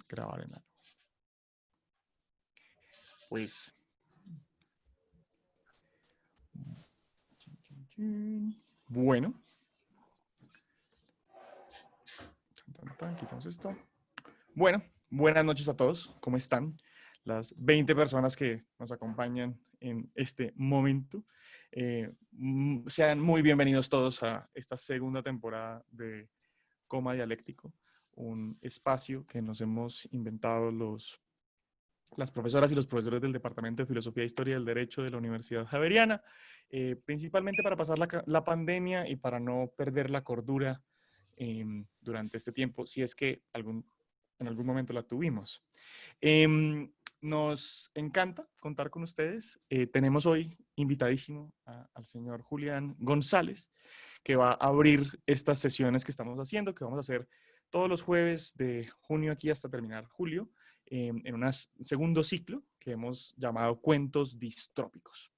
grabar en la... Pues... Bueno. Quitamos esto. Bueno, buenas noches a todos. ¿Cómo están? Las 20 personas que nos acompañan en este momento. Sean muy bienvenidos todos a esta segunda temporada de Coma Dialéctico, un espacio que nos hemos inventado las profesoras y los profesores del Departamento de Filosofía e Historia del Derecho de la Universidad Javeriana, principalmente para pasar la pandemia y para no perder la cordura durante este tiempo, si es que en algún momento la tuvimos. Nos encanta contar con ustedes. Tenemos hoy invitadísimo al señor Julián González, que va a abrir estas sesiones que estamos haciendo, que vamos a hacer todos los jueves de junio aquí hasta terminar julio, en un segundo ciclo que hemos llamado Cuentos Distrópicos.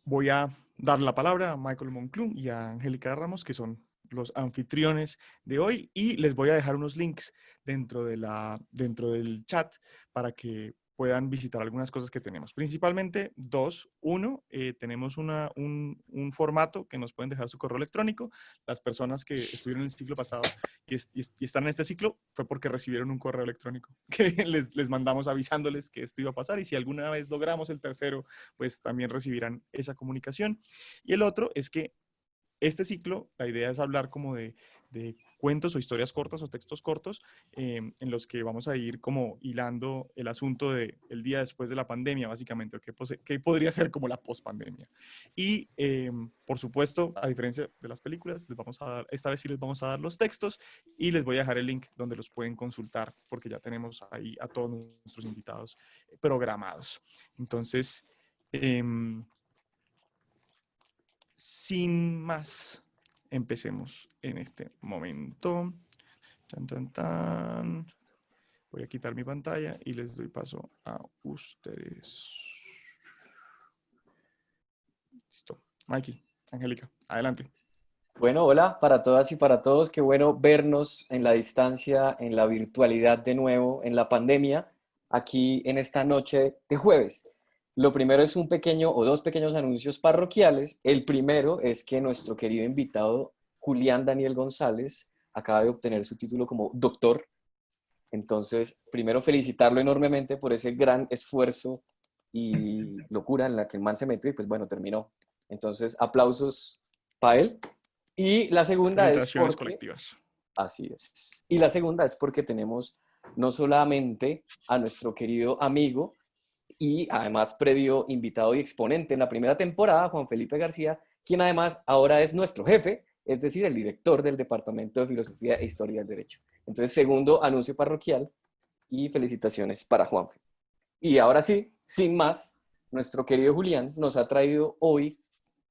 Voy a dar la palabra a Michael Monclún y a Angélica Ramos, que son los anfitriones de hoy, y les voy a dejar unos links dentro del chat para que puedan visitar algunas cosas que tenemos. Principalmente dos. Uno, tenemos un formato que nos pueden dejar su correo electrónico. Las personas que estuvieron en el ciclo pasado y están en este ciclo fue porque recibieron un correo electrónico que les mandamos avisándoles que esto iba a pasar, y si alguna vez logramos el tercero, pues también recibirán esa comunicación. Y el otro es que este ciclo, la idea es hablar como de cuentos o historias cortas o textos cortos, en los que vamos a ir como hilando el asunto del día después de la pandemia, básicamente, o qué podría ser como la pospandemia. Y, por supuesto, a diferencia de las películas, esta vez sí les vamos a dar los textos, y les voy a dejar el link donde los pueden consultar, porque ya tenemos ahí a todos nuestros invitados programados. Entonces, sin más, empecemos en este momento. Tan, tan, tan. Voy a quitar mi pantalla y les doy paso a ustedes. Listo. Mikey, Angélica, adelante. Bueno, hola para todas y para todos. Qué bueno vernos en la distancia, en la virtualidad de nuevo, en la pandemia, aquí en esta noche de jueves. Lo primero es un pequeño o dos pequeños anuncios parroquiales. El primero es que nuestro querido invitado, Julián Daniel González, acaba de obtener su título como doctor. Entonces, primero felicitarlo enormemente por ese gran esfuerzo y locura en la que el man se metió y pues bueno, terminó. Entonces, aplausos para él. Y la segunda es Felicitaciones porque, colectivas. así es, y la segunda es porque tenemos no solamente a nuestro querido amigo y además previo invitado y exponente en la primera temporada, Juan Felipe García, quien además ahora es nuestro jefe, es decir, el director del Departamento de Filosofía e Historia del Derecho. Entonces, segundo anuncio parroquial y felicitaciones para Juanfe. Y ahora sí, sin más, nuestro querido Julián nos ha traído hoy,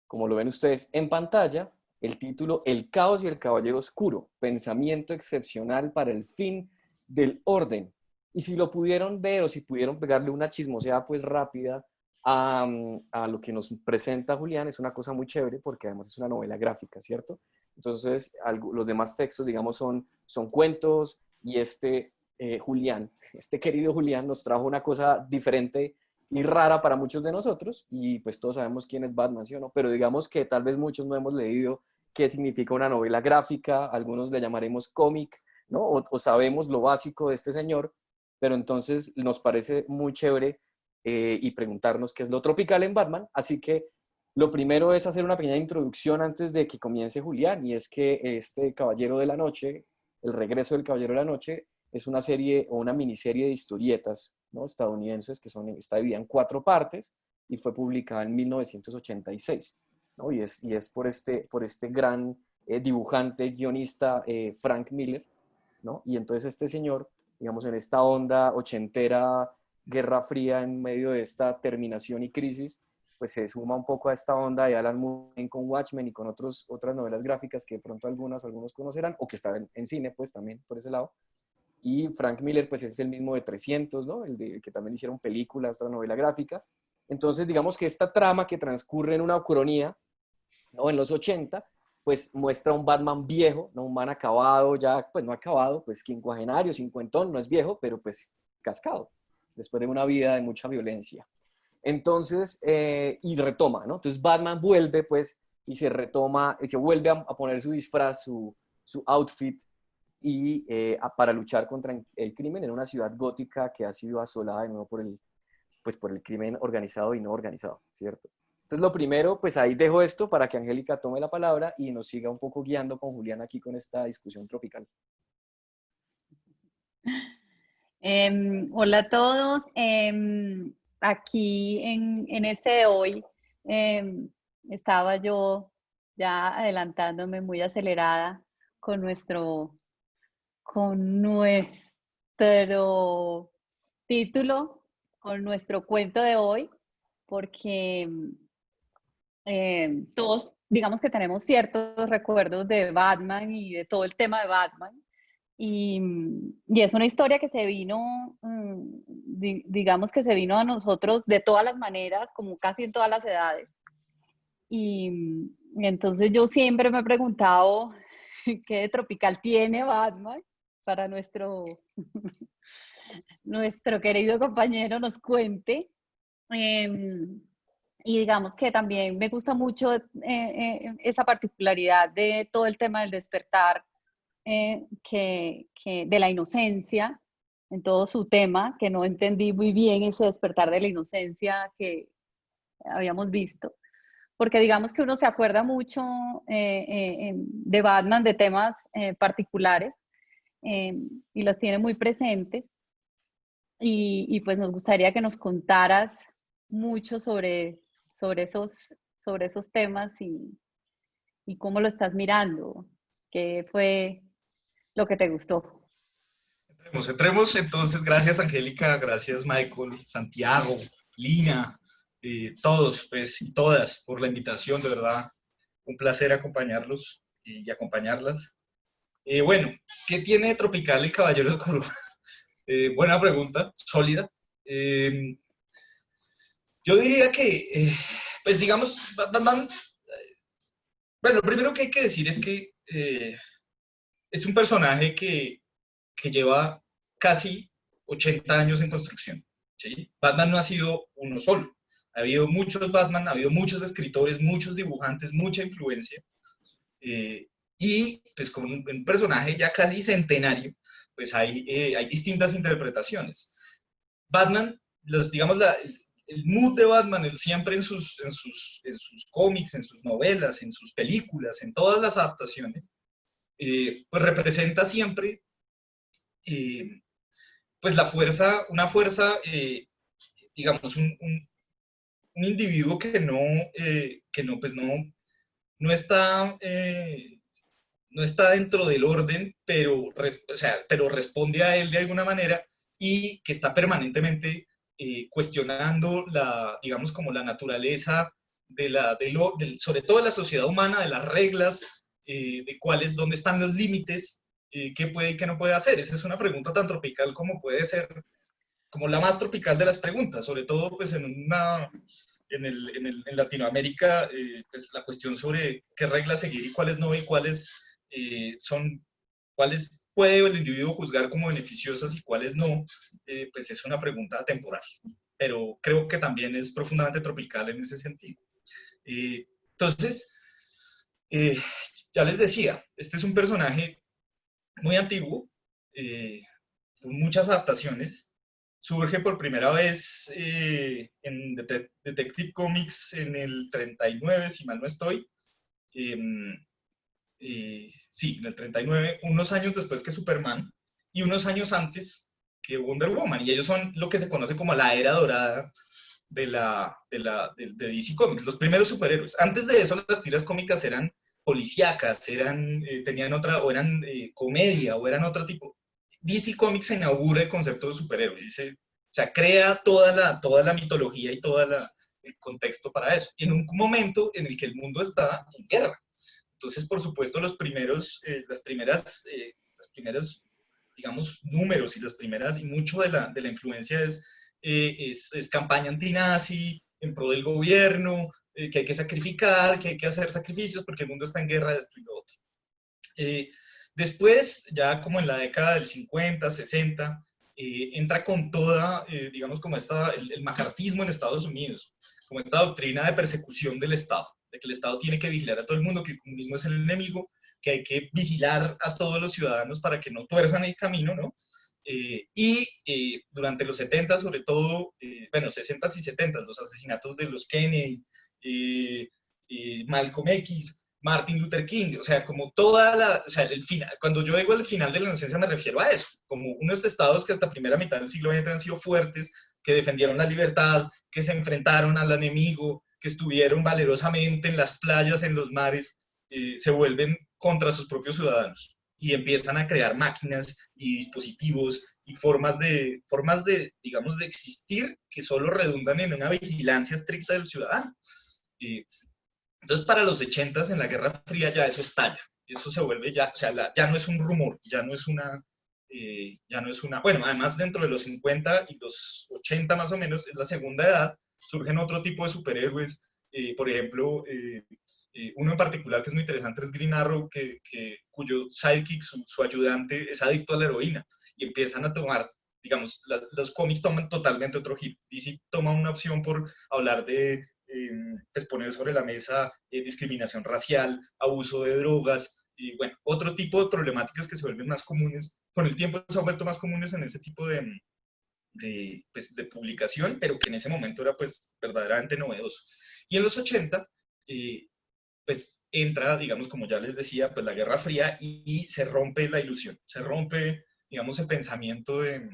como lo ven ustedes en pantalla, el título El caos y el caballero oscuro, pensamiento excepcional para el fin del orden. Y si lo pudieron ver o si pudieron pegarle una chismoseada pues rápida a lo que nos presenta Julián, es una cosa muy chévere porque además es una novela gráfica, ¿cierto? Entonces, los demás textos, digamos, son cuentos, y Julián, este querido Julián, nos trajo una cosa diferente y rara para muchos de nosotros, y pues todos sabemos quién es Batman, ¿sí o no? Pero digamos que tal vez muchos no hemos leído qué significa una novela gráfica, algunos le llamaremos cómic, ¿no? O sabemos lo básico de este señor, pero entonces nos parece muy chévere y preguntarnos qué es lo tropical en Batman, así que lo primero es hacer una pequeña introducción antes de que comience Julián, y es que este Caballero de la Noche, el regreso del Caballero de la Noche, es una serie o una miniserie de historietas, ¿no?, estadounidenses está dividida en 4 partes y fue publicada en 1986, ¿no? Y es por este gran dibujante, guionista Frank Miller, ¿no? Y entonces este señor, digamos, en esta onda ochentera, Guerra Fría, en medio de esta terminación y crisis, pues se suma un poco a esta onda de Alan Moore con Watchmen y con otras novelas gráficas que de pronto algunos conocerán, o que están en cine, pues también por ese lado. Y Frank Miller, pues es el mismo de 300, ¿no? El que también hicieron películas, otra novela gráfica. Entonces, digamos que esta trama que transcurre en una ucronía, ¿no?, en los 80, pues muestra un Batman viejo, no un man acabado ya, pues no acabado, pues quincuagenario, cincuentón, no es viejo, pero pues cascado, después de una vida de mucha violencia. Entonces, y retoma, ¿no? Entonces Batman vuelve, pues, y se retoma, y se vuelve a poner su disfraz, su outfit, y para luchar contra el crimen en una ciudad gótica que ha sido asolada de nuevo pues, por el crimen organizado y no organizado, ¿cierto? Entonces, lo primero, pues ahí dejo esto para que Angélica tome la palabra y nos siga un poco guiando con Julián aquí con esta discusión tropical. Hola a todos. Aquí en este de hoy estaba yo ya adelantándome muy acelerada con nuestro título, con nuestro cuento de hoy, porque todos, digamos que tenemos ciertos recuerdos de Batman y de todo el tema de Batman. Y es una historia que se vino, digamos que se vino a nosotros de todas las maneras, como casi en todas las edades. Y entonces yo siempre me he preguntado qué de tropical tiene Batman para nuestro querido compañero nos cuente. Y digamos que también me gusta mucho esa particularidad de todo el tema del despertar, de la inocencia en todo su tema, que no entendí muy bien ese despertar de la inocencia que habíamos visto, porque digamos que uno se acuerda mucho de Batman, de temas particulares, y los tiene muy presentes, y pues nos gustaría que nos contaras mucho sobre esos, sobre esos temas y cómo lo estás mirando, qué fue lo que te gustó. Entremos, entonces, gracias Angélica, gracias Michael, Santiago, Lina, todos pues, y todas por la invitación, de verdad, un placer acompañarlos y acompañarlas. Bueno, ¿qué tiene Tropical el Caballero Oscuro? Buena pregunta, sólida. Yo diría que, pues digamos, Batman, bueno, lo primero que hay que decir es que es un personaje que lleva casi 80 años en construcción. ¿Sí? Batman no ha sido uno solo. Ha habido muchos Batman, ha habido muchos escritores, muchos dibujantes, mucha influencia. Y pues con un personaje ya casi centenario, pues hay distintas interpretaciones. Batman, digamos, el mood de Batman, siempre en sus cómics, en sus novelas, en sus películas, en todas las adaptaciones, pues representa siempre pues una fuerza, digamos, un individuo pues no está dentro del orden, o sea, pero responde a él de alguna manera y que está permanentemente cuestionando digamos, como la naturaleza sobre todo de la sociedad humana, de las reglas, dónde están los límites, qué puede y qué no puede hacer. Esa es una pregunta tan tropical como puede ser, como la más tropical de las preguntas, sobre todo pues en Latinoamérica, pues la cuestión sobre qué reglas seguir y cuáles no, y cuáles puede el individuo juzgar como beneficiosas y cuáles no, pues es una pregunta temporal, pero creo que también es profundamente tropical en ese sentido. Entonces, ya les decía, este es un personaje muy antiguo, con muchas adaptaciones. Surge por primera vez en Detective Comics en el 39, si mal no estoy. Sí, en el 39, unos años después que Superman y unos años antes que Wonder Woman. Y ellos son lo que se conoce como la era dorada de DC Comics, los primeros superhéroes. Antes de eso, las tiras cómicas eran policíacas, tenían otra, o eran comedia, o eran otro tipo. DC Comics se inaugura el concepto de superhéroe, o sea, crea toda la mitología y todo el contexto para eso. Y en un momento en el que el mundo está en guerra. Entonces, por supuesto, los primeros, digamos, números y mucho de la influencia es campaña antinazi, en pro del gobierno, que hay que sacrificar, que hay que hacer sacrificios porque el mundo está en guerra, esto y lo otro. Después, ya como en la década del 50, 60, entra con toda, digamos, como el macartismo en Estados Unidos, como esta doctrina de persecución del Estado, de que el Estado tiene que vigilar a todo el mundo, que el comunismo es el enemigo, que hay que vigilar a todos los ciudadanos para que no tuerzan el camino, ¿no? Durante los 70, sobre todo, bueno, 60s y 70s, los asesinatos de los Kennedy, Malcolm X, Martin Luther King, o sea, como o sea, el final, cuando yo digo el final de la inocencia me refiero a eso, como unos estados que hasta primera mitad del siglo XX han sido fuertes, que defendieron la libertad, que se enfrentaron al enemigo, que estuvieron valerosamente en las playas, en los mares, se vuelven contra sus propios ciudadanos y empiezan a crear máquinas y dispositivos y formas de, digamos, de existir que solo redundan en una vigilancia estricta del ciudadano. Entonces, para los 80s, en la Guerra Fría, ya eso estalla. Eso se vuelve ya, o sea, ya no es un rumor, ya no es una, bueno, además dentro de los 50 y los 80 más o menos, es la segunda edad, surgen otro tipo de superhéroes, por ejemplo, uno en particular que es muy interesante es Green Arrow, cuyo sidekick, su ayudante, es adicto a la heroína, y empiezan a tomar, digamos, los cómics toman totalmente otro giro. DC toma una opción por hablar de pues poner sobre la mesa discriminación racial, abuso de drogas, y bueno, otro tipo de problemáticas que se vuelven más comunes, con el tiempo se han vuelto más comunes en ese tipo pues, de publicación, pero que en ese momento era pues verdaderamente novedoso. Y en los 80, pues entra, digamos, como ya les decía, pues la Guerra Fría y se rompe la ilusión, se rompe, digamos, el pensamiento de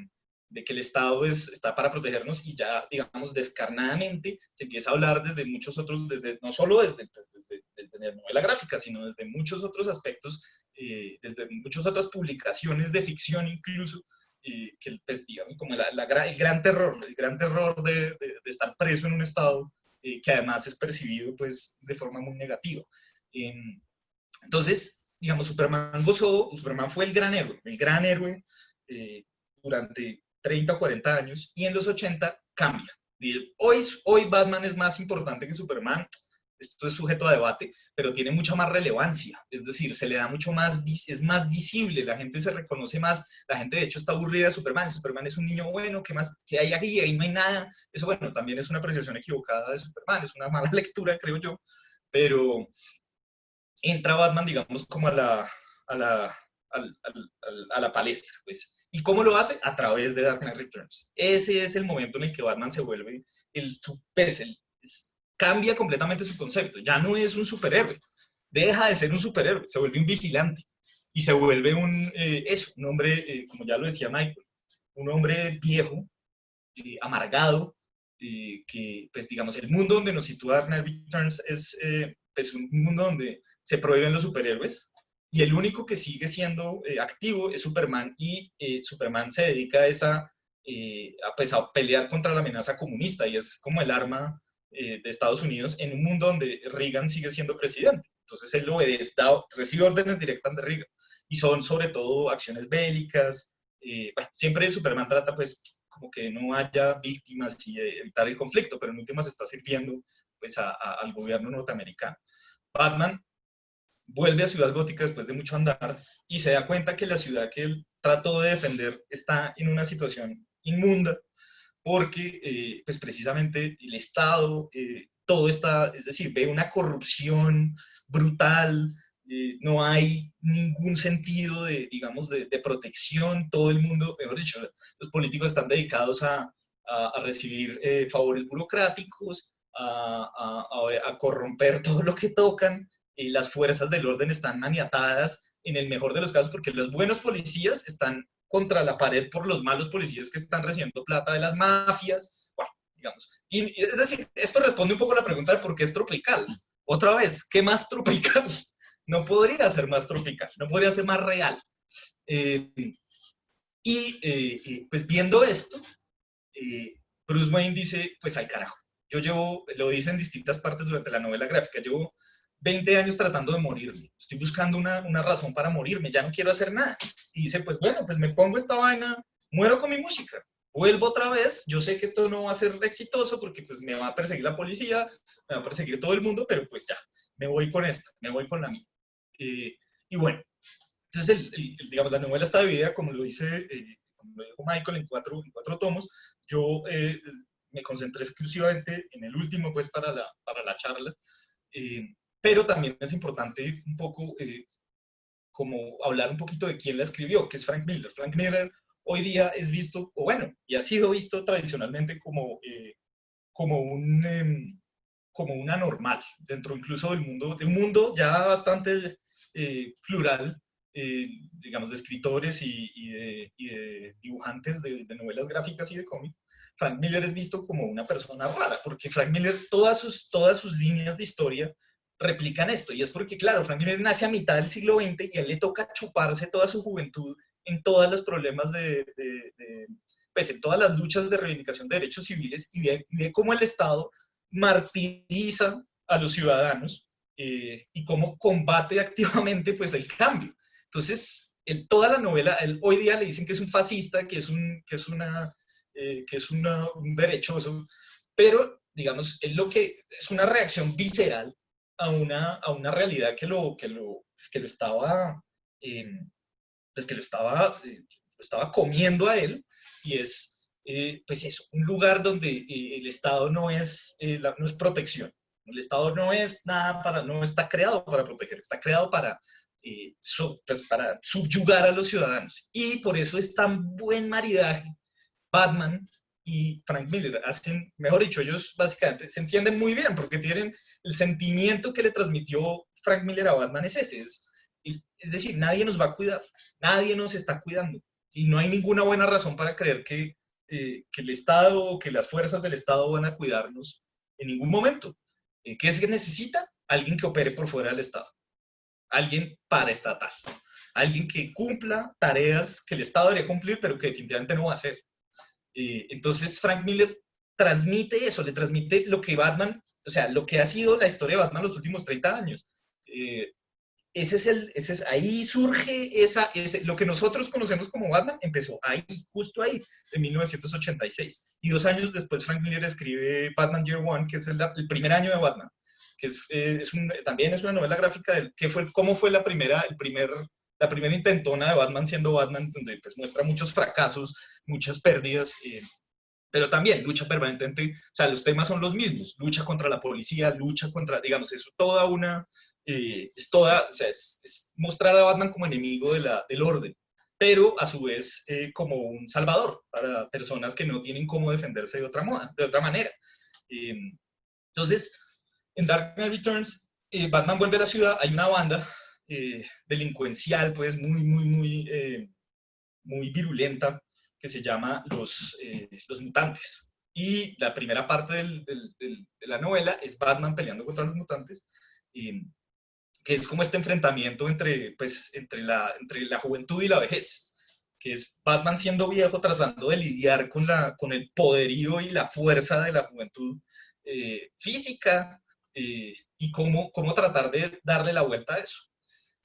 que el Estado está para protegernos y ya, digamos, descarnadamente se empieza a hablar desde muchos otros, no solo desde la novela gráfica, sino desde muchos otros aspectos, desde muchas otras publicaciones de ficción incluso, que pues, digamos, como el gran terror de estar preso en un Estado que además es percibido pues de forma muy negativa. Entonces, digamos, Superman fue el gran héroe durante 30 o 40 años, y en los 80 cambia. Hoy Batman es más importante que Superman, esto es sujeto a debate, pero tiene mucha más relevancia, es decir, se le da mucho más, es más visible, la gente se reconoce más, la gente de hecho está aburrida de Superman es un niño bueno, ¿qué hay aquí? Ahí no hay nada. Eso, bueno, también es una apreciación equivocada de Superman, es una mala lectura, creo yo, pero entra Batman, digamos, como a la palestra, pues. ¿Y cómo lo hace? A través de Dark Knight Returns. Ese es el momento en el que Batman se vuelve cambia completamente su concepto. Ya no es un superhéroe. Deja de ser un superhéroe. Se vuelve un vigilante. Y se vuelve un hombre, como ya lo decía Michael, un hombre viejo, amargado, que, pues, digamos, el mundo donde nos sitúa Dark Knight Returns es pues, un mundo donde se prohíben los superhéroes, y el único que sigue siendo activo es Superman, y Superman se dedica pues, a pelear contra la amenaza comunista, y es como el arma de Estados Unidos en un mundo donde Reagan sigue siendo presidente. Entonces él recibe órdenes directas de Reagan, y son sobre todo acciones bélicas. Bueno, siempre Superman trata pues como que no haya víctimas y evitar el conflicto, pero en últimas está sirviendo pues al gobierno norteamericano. Batman vuelve a Ciudad Gótica después de mucho andar y se da cuenta que la ciudad que él trató de defender está en una situación inmunda, porque pues precisamente el Estado, todo está, es decir, ve una corrupción brutal, no hay ningún sentido digamos, de protección, todo el mundo, mejor dicho, los políticos están dedicados a recibir favores burocráticos, a corromper todo lo que tocan, y las fuerzas del orden están maniatadas en el mejor de los casos porque los buenos policías están contra la pared por los malos policías que están recibiendo plata de las mafias, bueno, digamos. Y es decir, esto responde un poco a la pregunta de por qué es tropical. Otra vez, ¿qué más tropical? No podría ser más tropical, no podría ser más real. Pues viendo esto, Bruce Wayne dice, pues al carajo. Lo dice en distintas partes durante la novela gráfica, llevo 20 años tratando de morirme, estoy buscando una razón para morirme, ya no quiero hacer nada. Y dice, pues bueno, pues me pongo esta vaina, muero con mi música. vuelvo otra vez, yo sé que esto no va a ser exitoso porque pues me va a perseguir la policía, me va a perseguir todo el mundo, pero pues ya, me voy con esta, me voy con la mía. Y bueno, entonces digamos, la novela está dividida, como lo como lo dijo Michael, en cuatro tomos. Yo me concentré exclusivamente en el último, pues, para la charla. Pero también es importante un poco como hablar un poquito de quién la escribió, que es Frank Miller. Frank Miller hoy día es visto, o bueno, y ha sido visto tradicionalmente como como un anormal, dentro incluso de un mundo ya bastante plural, digamos, de escritores y de dibujantes de novelas gráficas y de cómics. Frank Miller es visto como una persona rara, porque Frank Miller, todas sus líneas de historia replican esto, y es porque, claro, Frank Miller nace a mitad del siglo XX y a él le toca chuparse toda su juventud en todos los problemas pues en todas las luchas de reivindicación de derechos civiles, y ve cómo el Estado martiriza a los ciudadanos y cómo combate activamente pues el cambio. Entonces, toda la novela, hoy día le dicen que es un fascista, que es un derechoso, pero digamos, es una reacción visceral a una realidad pues, lo estaba comiendo a él, y es, pues eso, un lugar donde el Estado no es protección. El Estado no es nada no está creado para proteger, está creado pues para subyugar a los ciudadanos. Y por eso es tan buen maridaje Batman y Frank Miller. Mejor dicho, ellos básicamente se entienden muy bien porque tienen el sentimiento que le transmitió Frank Miller a Batman es ese. Es decir, nadie nos va a cuidar, nadie nos está cuidando. Y no hay ninguna buena razón para creer que el Estado o que las fuerzas del Estado van a cuidarnos en ningún momento. ¿Qué es que necesita? Alguien que opere por fuera del Estado. Alguien paraestatal. Alguien que cumpla tareas que el Estado debería cumplir, pero que definitivamente no va a hacer. Entonces Frank Miller transmite eso, le transmite lo que Batman, o sea, lo que ha sido la historia de Batman los últimos 30 años. Ahí surge lo que nosotros conocemos como Batman, empezó ahí, justo ahí, en 1986. Y 2 años después Frank Miller escribe Batman Year One, que es el primer año de Batman, que también es una novela gráfica de cómo fue la primera intentona de Batman siendo Batman, donde pues muestra muchos fracasos, muchas pérdidas, pero también lucha permanentemente, o sea, los temas son los mismos, lucha contra la policía, lucha contra, digamos, es o sea, es mostrar a Batman como enemigo del orden, pero a su vez como un salvador para personas que no tienen cómo defenderse de otra manera. Entonces, en Dark Knight Returns, Batman vuelve a la ciudad, hay una banda delincuencial, pues muy virulenta, que se llama los mutantes. Y la primera parte de la novela es Batman peleando contra los mutantes, que es como este enfrentamiento entre la juventud y la vejez, que es Batman siendo viejo tratando de lidiar con el poderío y la fuerza de la juventud física, y cómo tratar de darle la vuelta a eso.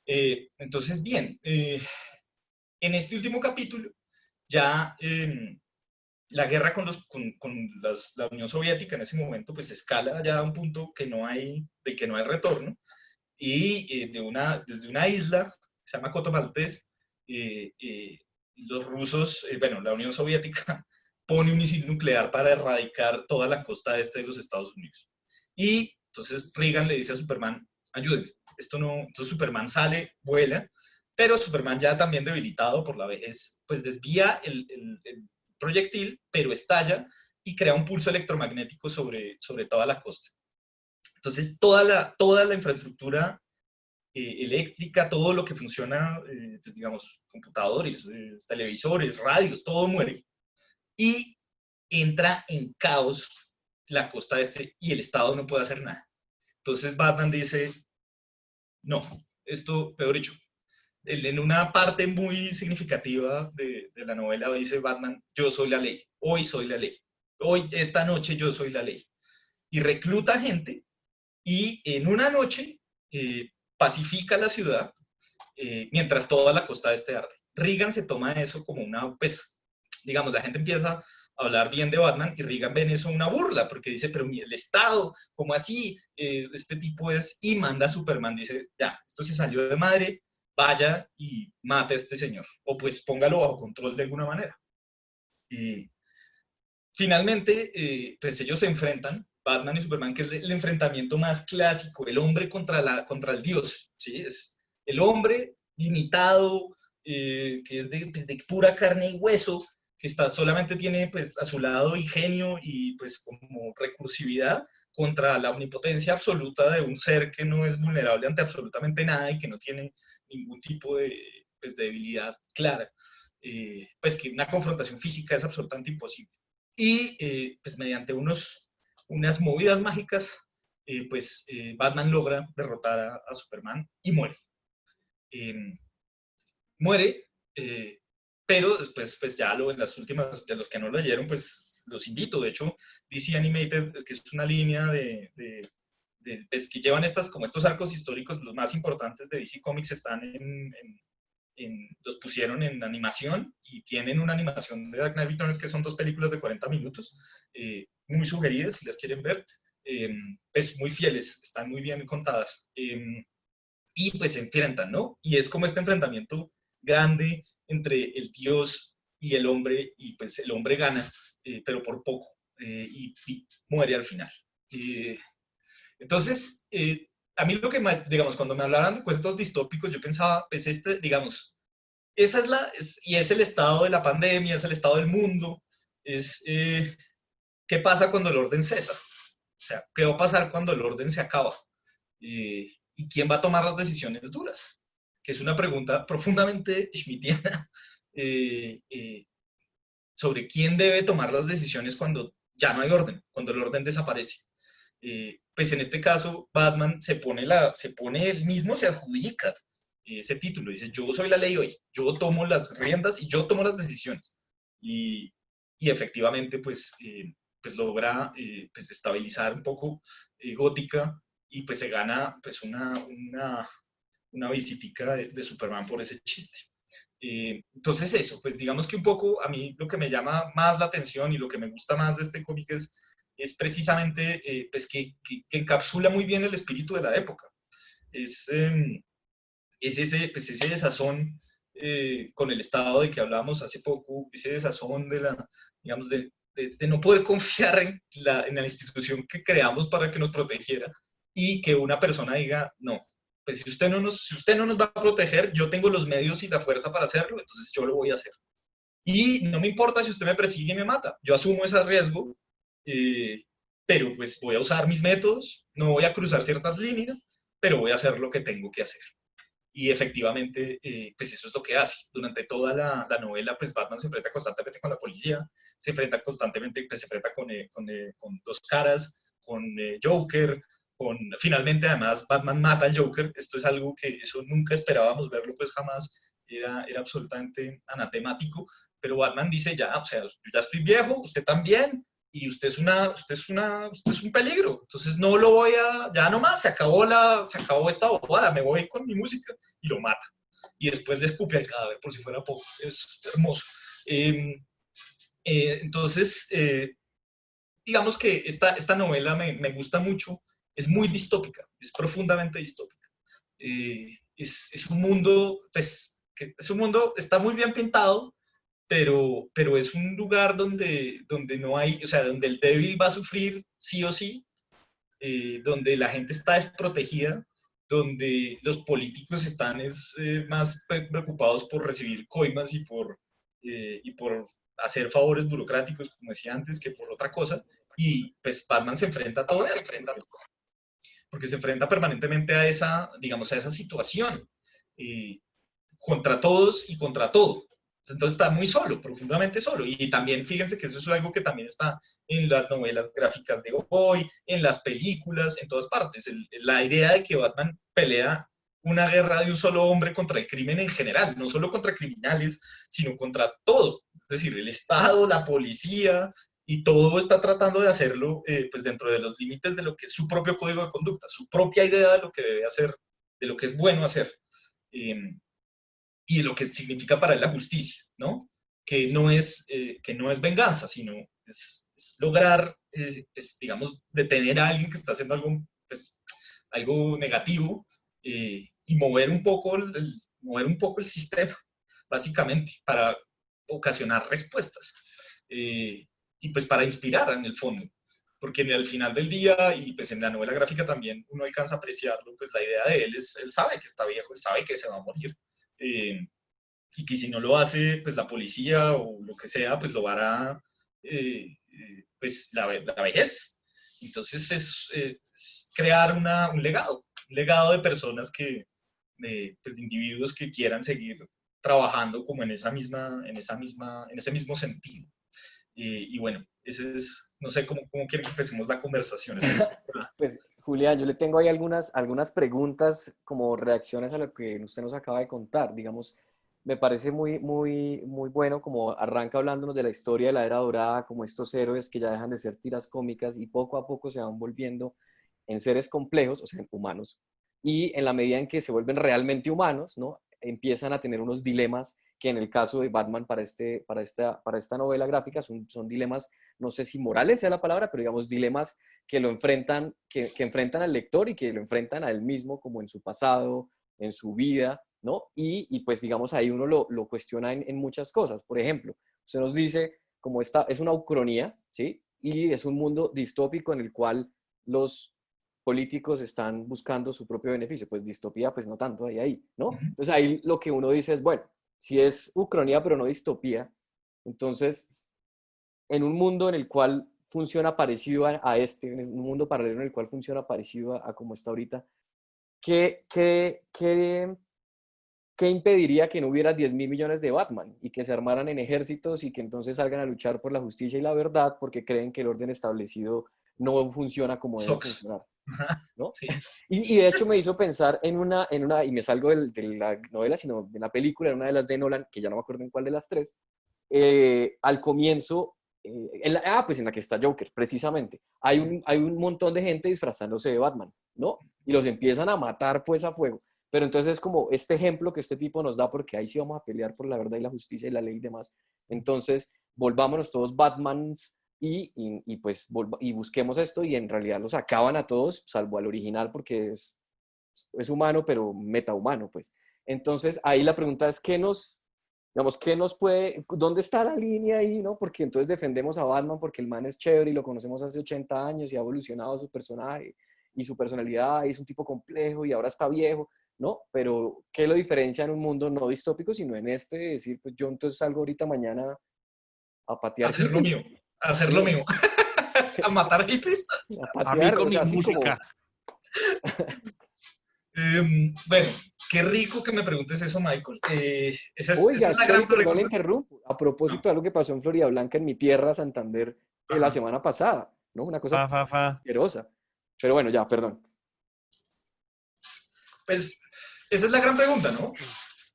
Entonces, bien, en este último capítulo, ya la guerra con la Unión Soviética en ese momento, pues escala ya a un punto del que no hay retorno, y desde una isla que se llama Coto Maltés, los rusos, la Unión Soviética pone un misil nuclear para erradicar toda la costa este de los Estados Unidos. Y entonces Reagan le dice a Superman, ayúdenme, esto no. Entonces Superman sale, vuela, pero Superman ya también debilitado por la vejez, pues desvía el proyectil, pero estalla y crea un pulso electromagnético sobre toda la costa. Entonces toda la infraestructura eléctrica, todo lo que funciona, pues digamos, computadores, televisores, radios, todo muere. Y entra en caos la costa este y el Estado no puede hacer nada. Entonces Batman dice, no, esto, peor dicho, en una parte muy significativa de la novela dice Batman, yo soy la ley, hoy soy la ley, hoy, esta noche yo soy la ley. Y recluta gente y en una noche pacifica la ciudad mientras toda la costa este arde. Reagan se toma eso como digamos, la gente empieza a hablar bien de Batman y Reagan ve en eso una burla, porque dice, pero el Estado, ¿cómo así? Este tipo es, y manda a Superman, dice, ya, esto se salió de madre, vaya y mate a este señor, o pues póngalo bajo control de alguna manera. Y finalmente, pues ellos se enfrentan, Batman y Superman, que es el enfrentamiento más clásico, el hombre contra el dios, ¿sí? Es el hombre limitado, que es pues, de pura carne y hueso, que solamente tiene pues, a su lado ingenio y pues como recursividad contra la omnipotencia absoluta de un ser que no es vulnerable ante absolutamente nada y que no tiene ningún tipo de pues, debilidad clara. Pues que una confrontación física es absolutamente imposible. Y pues mediante unas movidas mágicas, Batman logra derrotar a Superman y muere. Muere, pero después, pues ya en las últimas, de los que no lo leyeron, pues los invito. De hecho, DC Animated, que es una línea pues, que llevan como estos arcos históricos, los más importantes de DC Comics están los pusieron en animación y tienen una animación de Dark Knight Returns que son 2 películas de 40 minutos, muy sugeridas si las quieren ver, pues muy fieles, están muy bien contadas. Y pues se enfrentan, ¿no? Y es como este enfrentamiento grande entre el dios y el hombre, y pues el hombre gana, pero por poco, y muere al final. Entonces, a mí lo que, digamos, cuando me hablaban de cuentos distópicos, yo pensaba, pues digamos, esa es el estado de la pandemia, es el estado del mundo, ¿qué pasa cuando el orden cesa? O sea, ¿qué va a pasar cuando el orden se acaba? ¿Y quién va a tomar las decisiones duras? Que es una pregunta profundamente schmittiana sobre quién debe tomar las decisiones cuando ya no hay orden, cuando el orden desaparece. Pues en este caso, Batman se pone él mismo, se adjudica ese título, dice, yo soy la ley hoy, yo tomo las riendas y yo tomo las decisiones. Y efectivamente, pues logra pues estabilizar un poco Gótica y pues se gana pues una visitica de Superman por ese chiste. Entonces eso, pues digamos que un poco a mí lo que me llama más la atención y lo que me gusta más de este cómic es precisamente pues que encapsula muy bien el espíritu de la época. Es ese desazón con el Estado del que hablábamos hace poco, ese desazón digamos, de no poder confiar en la institución que creamos para que nos protegiera y que una persona diga, no, pues si usted no nos va a proteger, yo tengo los medios y la fuerza para hacerlo, entonces yo lo voy a hacer. Y no me importa si usted me persigue y me mata, yo asumo ese riesgo, pero pues voy a usar mis métodos, no voy a cruzar ciertas líneas, pero voy a hacer lo que tengo que hacer. Y efectivamente, pues eso es lo que hace. Durante toda la novela, pues Batman se enfrenta constantemente con la policía, se enfrenta constantemente, pues se enfrenta con Dos Caras, con Joker, finalmente además Batman mata al Joker. Esto es algo que eso nunca esperábamos verlo, pues jamás, era absolutamente anatemático, pero Batman dice ya, o sea, yo ya estoy viejo, usted también, y usted es un peligro, entonces no lo voy a, ya nomás, se acabó esta bobada, me voy con mi música, y lo mata. Y después le escupe al cadáver, por si fuera poco, es hermoso. Entonces, digamos que esta novela me gusta mucho, es muy distópica, es profundamente distópica. Es un mundo, pues, está muy bien pintado, pero es un lugar donde no hay, o sea, donde el débil va a sufrir sí o sí, donde la gente está desprotegida, donde los políticos están más preocupados por recibir coimas y por hacer favores burocráticos, como decía antes, que por otra cosa. Y pues Batman se enfrenta a todo eso, porque se enfrenta permanentemente a digamos, a esa situación, contra todos y contra todo. Entonces está muy solo, profundamente solo. Y también fíjense que eso es algo que también está en las novelas gráficas de hoy, en las películas, en todas partes. La idea de que Batman pelea una guerra de un solo hombre contra el crimen en general, no solo contra criminales, sino contra todo. Es decir, el Estado, la policía, y todo está tratando de hacerlo pues dentro de los límites de lo que es su propio código de conducta, su propia idea de lo que debe hacer, de lo que es bueno hacer. Y lo que significa para él la justicia, ¿no? que no es venganza, sino es lograr, pues, digamos, detener a alguien que está haciendo algo, pues, algo negativo, y mover un poco el sistema, básicamente, para ocasionar respuestas, y pues para inspirar en el fondo, porque al final del día, y pues en la novela gráfica también uno alcanza a apreciarlo, pues la idea de él es, él sabe que está viejo, él sabe que se va a morir, eh, y que si no lo hace, pues la policía o lo que sea, pues lo hará, pues la vejez. Entonces es crear un legado de personas pues de individuos que quieran seguir trabajando como en ese mismo sentido. Y bueno, ese es, no sé cómo quieren que empecemos la conversación. Pues, Julián, yo le tengo ahí algunas preguntas como reacciones a lo que usted nos acaba de contar. Digamos, me parece muy bueno como arranca hablándonos de la historia de la Era Dorada, como estos héroes que ya dejan de ser tiras cómicas y poco a poco se van volviendo en seres complejos, o sea, en humanos. Y en la medida en que se vuelven realmente humanos, ¿no? Empiezan a tener unos dilemas que en el caso de Batman para esta novela gráfica son dilemas, no sé si morales sea la palabra, pero digamos dilemas que lo enfrentan, que enfrentan al lector y que lo enfrentan a él mismo como en su pasado, en su vida, ¿no? Y pues digamos ahí uno lo cuestiona en muchas cosas. Por ejemplo, se nos dice como esta es una ucronía, ¿sí? Y es un mundo distópico en el cual los políticos están buscando su propio beneficio. Pues distopía, pues no tanto ahí, ¿no? Entonces ahí lo que uno dice es, bueno, si es ucronía pero no distopía, entonces en un mundo en el cual funciona parecido a este, en un mundo paralelo en el cual funciona parecido a como está ahorita, ¿qué impediría que no hubiera 10.000 millones de Batman y que se armaran en ejércitos y que entonces salgan a luchar por la justicia y la verdad porque creen que el orden establecido no funciona como debe funcionar? ¿No? Sí. Y de hecho me hizo pensar y me salgo de la novela, sino de la película, en una de las de Nolan, que ya no me acuerdo en cuál de las tres, al comienzo, pues en la que está Joker, precisamente, hay un montón de gente disfrazándose de Batman, ¿no? Y los empiezan a matar pues a fuego. Pero entonces es como este ejemplo que este tipo nos da, porque ahí sí vamos a pelear por la verdad y la justicia y la ley y demás. Entonces, volvámonos todos Batmans pues y busquemos esto y en realidad los acaban a todos, salvo al original porque es humano, pero metahumano, pues. Entonces, ahí la pregunta es, digamos, dónde está la línea ahí, ¿no? Porque entonces defendemos a Batman porque el man es chévere y lo conocemos hace 80 años y ha evolucionado su personaje y su personalidad y es un tipo complejo y ahora está viejo, ¿no? Pero, ¿qué lo diferencia en un mundo no distópico, sino en este, de decir, pues yo entonces salgo ahorita mañana a patear Hacer lo hippies? mío, hacer lo Sí, mío. A matar hippies. a A mí patear, con o mi sea, así como, música. Bueno, qué rico que me preguntes eso, Michael. Esa oiga, es la gran espere, perdón, le pregunta. interrumpo. A No, propósito de algo que pasó en Florida Blanca, en mi tierra, Santander, la ajá. semana pasada, ¿no? Una cosa Fa, fa, fa. asquerosa. Pero bueno, ya, perdón. Pues esa es la gran pregunta, ¿no?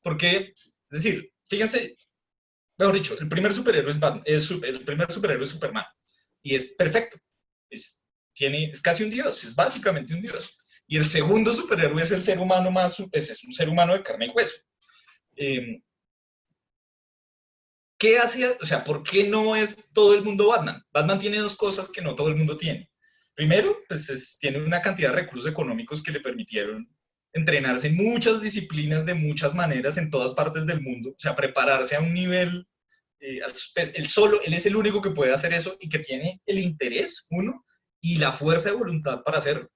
Porque, es decir, fíjense, mejor dicho, el primer superhéroe es Batman, el primer superhéroe es Superman y es perfecto. Es casi un dios, es básicamente un dios. Y el segundo superhéroe es el ser humano es un ser humano de carne y hueso. Eh, ¿Qué hace? O sea, ¿por qué no es todo el mundo Batman? Batman tiene dos cosas que no todo el mundo tiene. Primero, pues tiene una cantidad de recursos económicos que le permitieron entrenarse en muchas disciplinas de muchas maneras en todas partes del mundo, o sea, prepararse a un nivel, pues, él es el único que puede hacer eso y que tiene el interés, uno, y la fuerza de voluntad para hacerlo.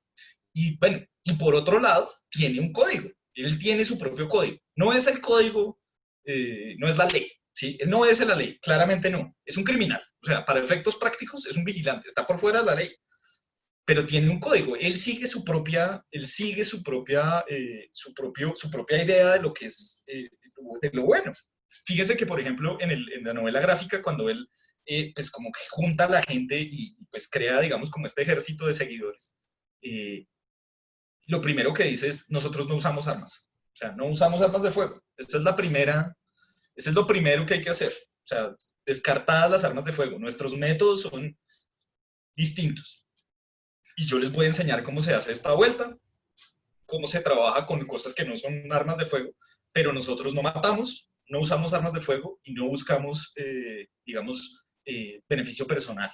Y bueno, y por otro lado, tiene un código, él tiene su propio código. No es el código, no es la ley, ¿sí? Él no obedece la ley, claramente no. Es un criminal, o sea, para efectos prácticos es un vigilante, está por fuera de la ley, pero tiene un código. Él sigue su propia idea de lo que es, de lo bueno. Fíjese que, por ejemplo, en la novela gráfica, cuando él, pues como que junta a la gente y pues crea, digamos, como este ejército de seguidores, lo primero que dice es, nosotros no usamos armas. O sea, no usamos armas de fuego. Esa es lo primero que hay que hacer. O sea, descartadas las armas de fuego. Nuestros métodos son distintos. Y yo les voy a enseñar cómo se hace esta vuelta, cómo se trabaja con cosas que no son armas de fuego, pero nosotros no matamos, no usamos armas de fuego y no buscamos, digamos, beneficio personal.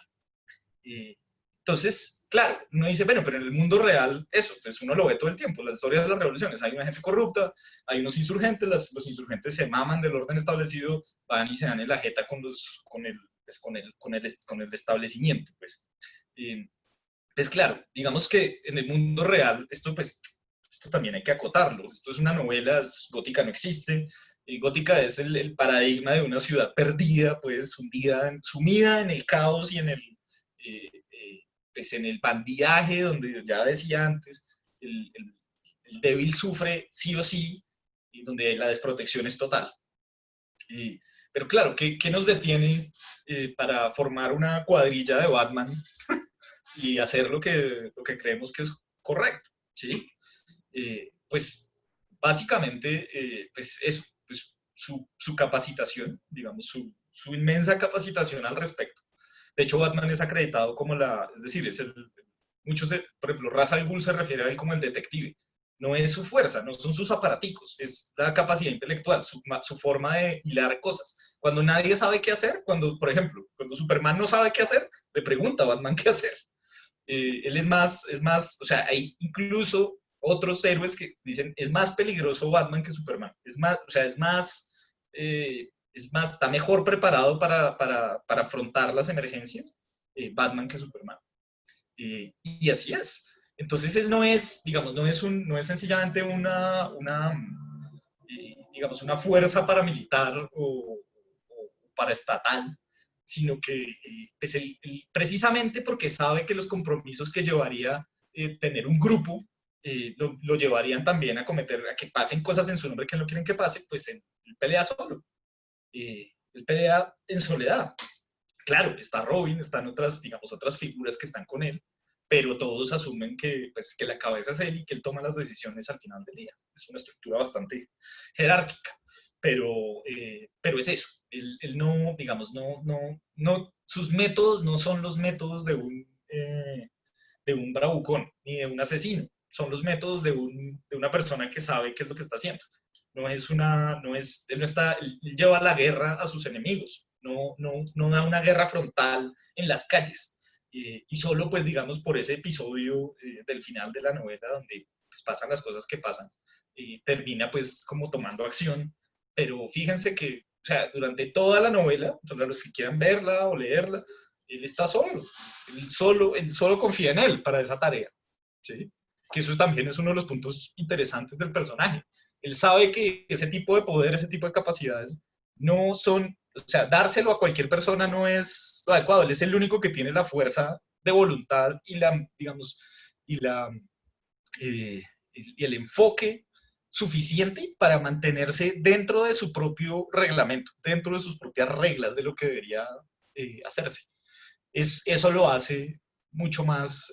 Entonces, claro, uno dice, bueno, pero en el mundo real, eso, pues uno lo ve todo el tiempo, la historia de las revoluciones, hay una gente corrupta, hay unos insurgentes, los insurgentes se maman del orden establecido, van y se dan en la jeta con el establecimiento, pues. Pues claro, digamos que en el mundo real, esto también hay que acotarlo, esto es una novela, Gótica no existe, Gótica es el paradigma de una ciudad perdida, pues sumida en el caos y pues en el bandidaje, donde ya decía antes, el débil sufre sí o sí, y donde la desprotección es total. Pero claro, ¿qué nos detiene para formar una cuadrilla de Batman y hacer lo que creemos que es correcto? ¿Sí? Pues básicamente, pues eso, pues su capacitación, digamos, su inmensa capacitación al respecto. De hecho, Batman es acreditado como es decir, por ejemplo, Ra's al Ghul se refiere a él como el detective. No es su fuerza, no son sus aparaticos, es la capacidad intelectual, su forma de hilar cosas. Cuando nadie sabe qué hacer, por ejemplo, cuando Superman no sabe qué hacer, le pregunta a Batman qué hacer. Él es más, o sea, hay incluso otros héroes que dicen, es más peligroso Batman que Superman. Es más, o sea, está mejor preparado para afrontar las emergencias Batman que Superman. Y así es. Entonces él no es, digamos, no es sencillamente digamos, una fuerza paramilitar o paraestatal, sino que pues precisamente porque sabe que los compromisos que llevaría tener un grupo lo llevarían también a que pasen cosas en su nombre que no quieren que pase, pues él pelea solo. Él pelea en soledad. Claro, está Robin, están otras figuras que están con él, pero todos asumen que la cabeza es él y que él toma las decisiones al final del día. Es una estructura bastante jerárquica, pero es eso. Él no, digamos, no, sus métodos no son los métodos de un bravucón ni de un asesino, son los métodos de una persona que sabe qué es lo que está haciendo. Él lleva la guerra a sus enemigos, no da una guerra frontal en las calles. Y solo, pues, digamos, por ese episodio del final de la novela, donde pues, pasan las cosas que pasan, termina, pues, como tomando acción. Pero fíjense que, o sea, durante toda la novela, los que quieran verla o leerla, él está solo. Él solo confía en él para esa tarea. ¿Sí? Que eso también es uno de los puntos interesantes del personaje. Él sabe que ese tipo de poder, ese tipo de capacidades, no son, o sea, dárselo a cualquier persona no es lo adecuado. Él es el único que tiene la fuerza de voluntad y el enfoque suficiente para mantenerse dentro de su propio reglamento, dentro de sus propias reglas de lo que debería hacerse. Eso lo hace mucho más,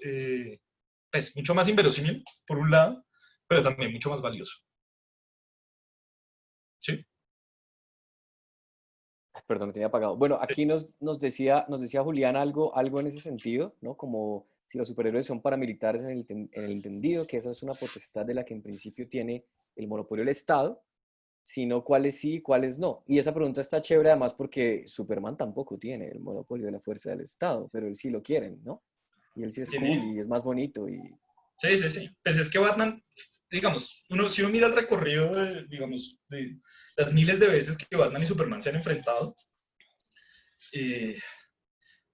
mucho más inverosímil, por un lado, pero también mucho más valioso. ¿Sí? Perdón, me tenía apagado. Bueno, aquí nos decía Julián algo en ese sentido, ¿no? Como si los superhéroes son paramilitares en el entendido, que esa es una potestad de la que en principio tiene el monopolio del Estado, sino cuáles sí y cuáles no. Y esa pregunta está chévere además porque Superman tampoco tiene el monopolio de la fuerza del Estado, pero él sí lo quieren, ¿no? Y él sí es cool y es más bonito. Sí. Pues es que Batman, digamos, si uno mira el recorrido, digamos, de las miles de veces que Batman y Superman se han enfrentado,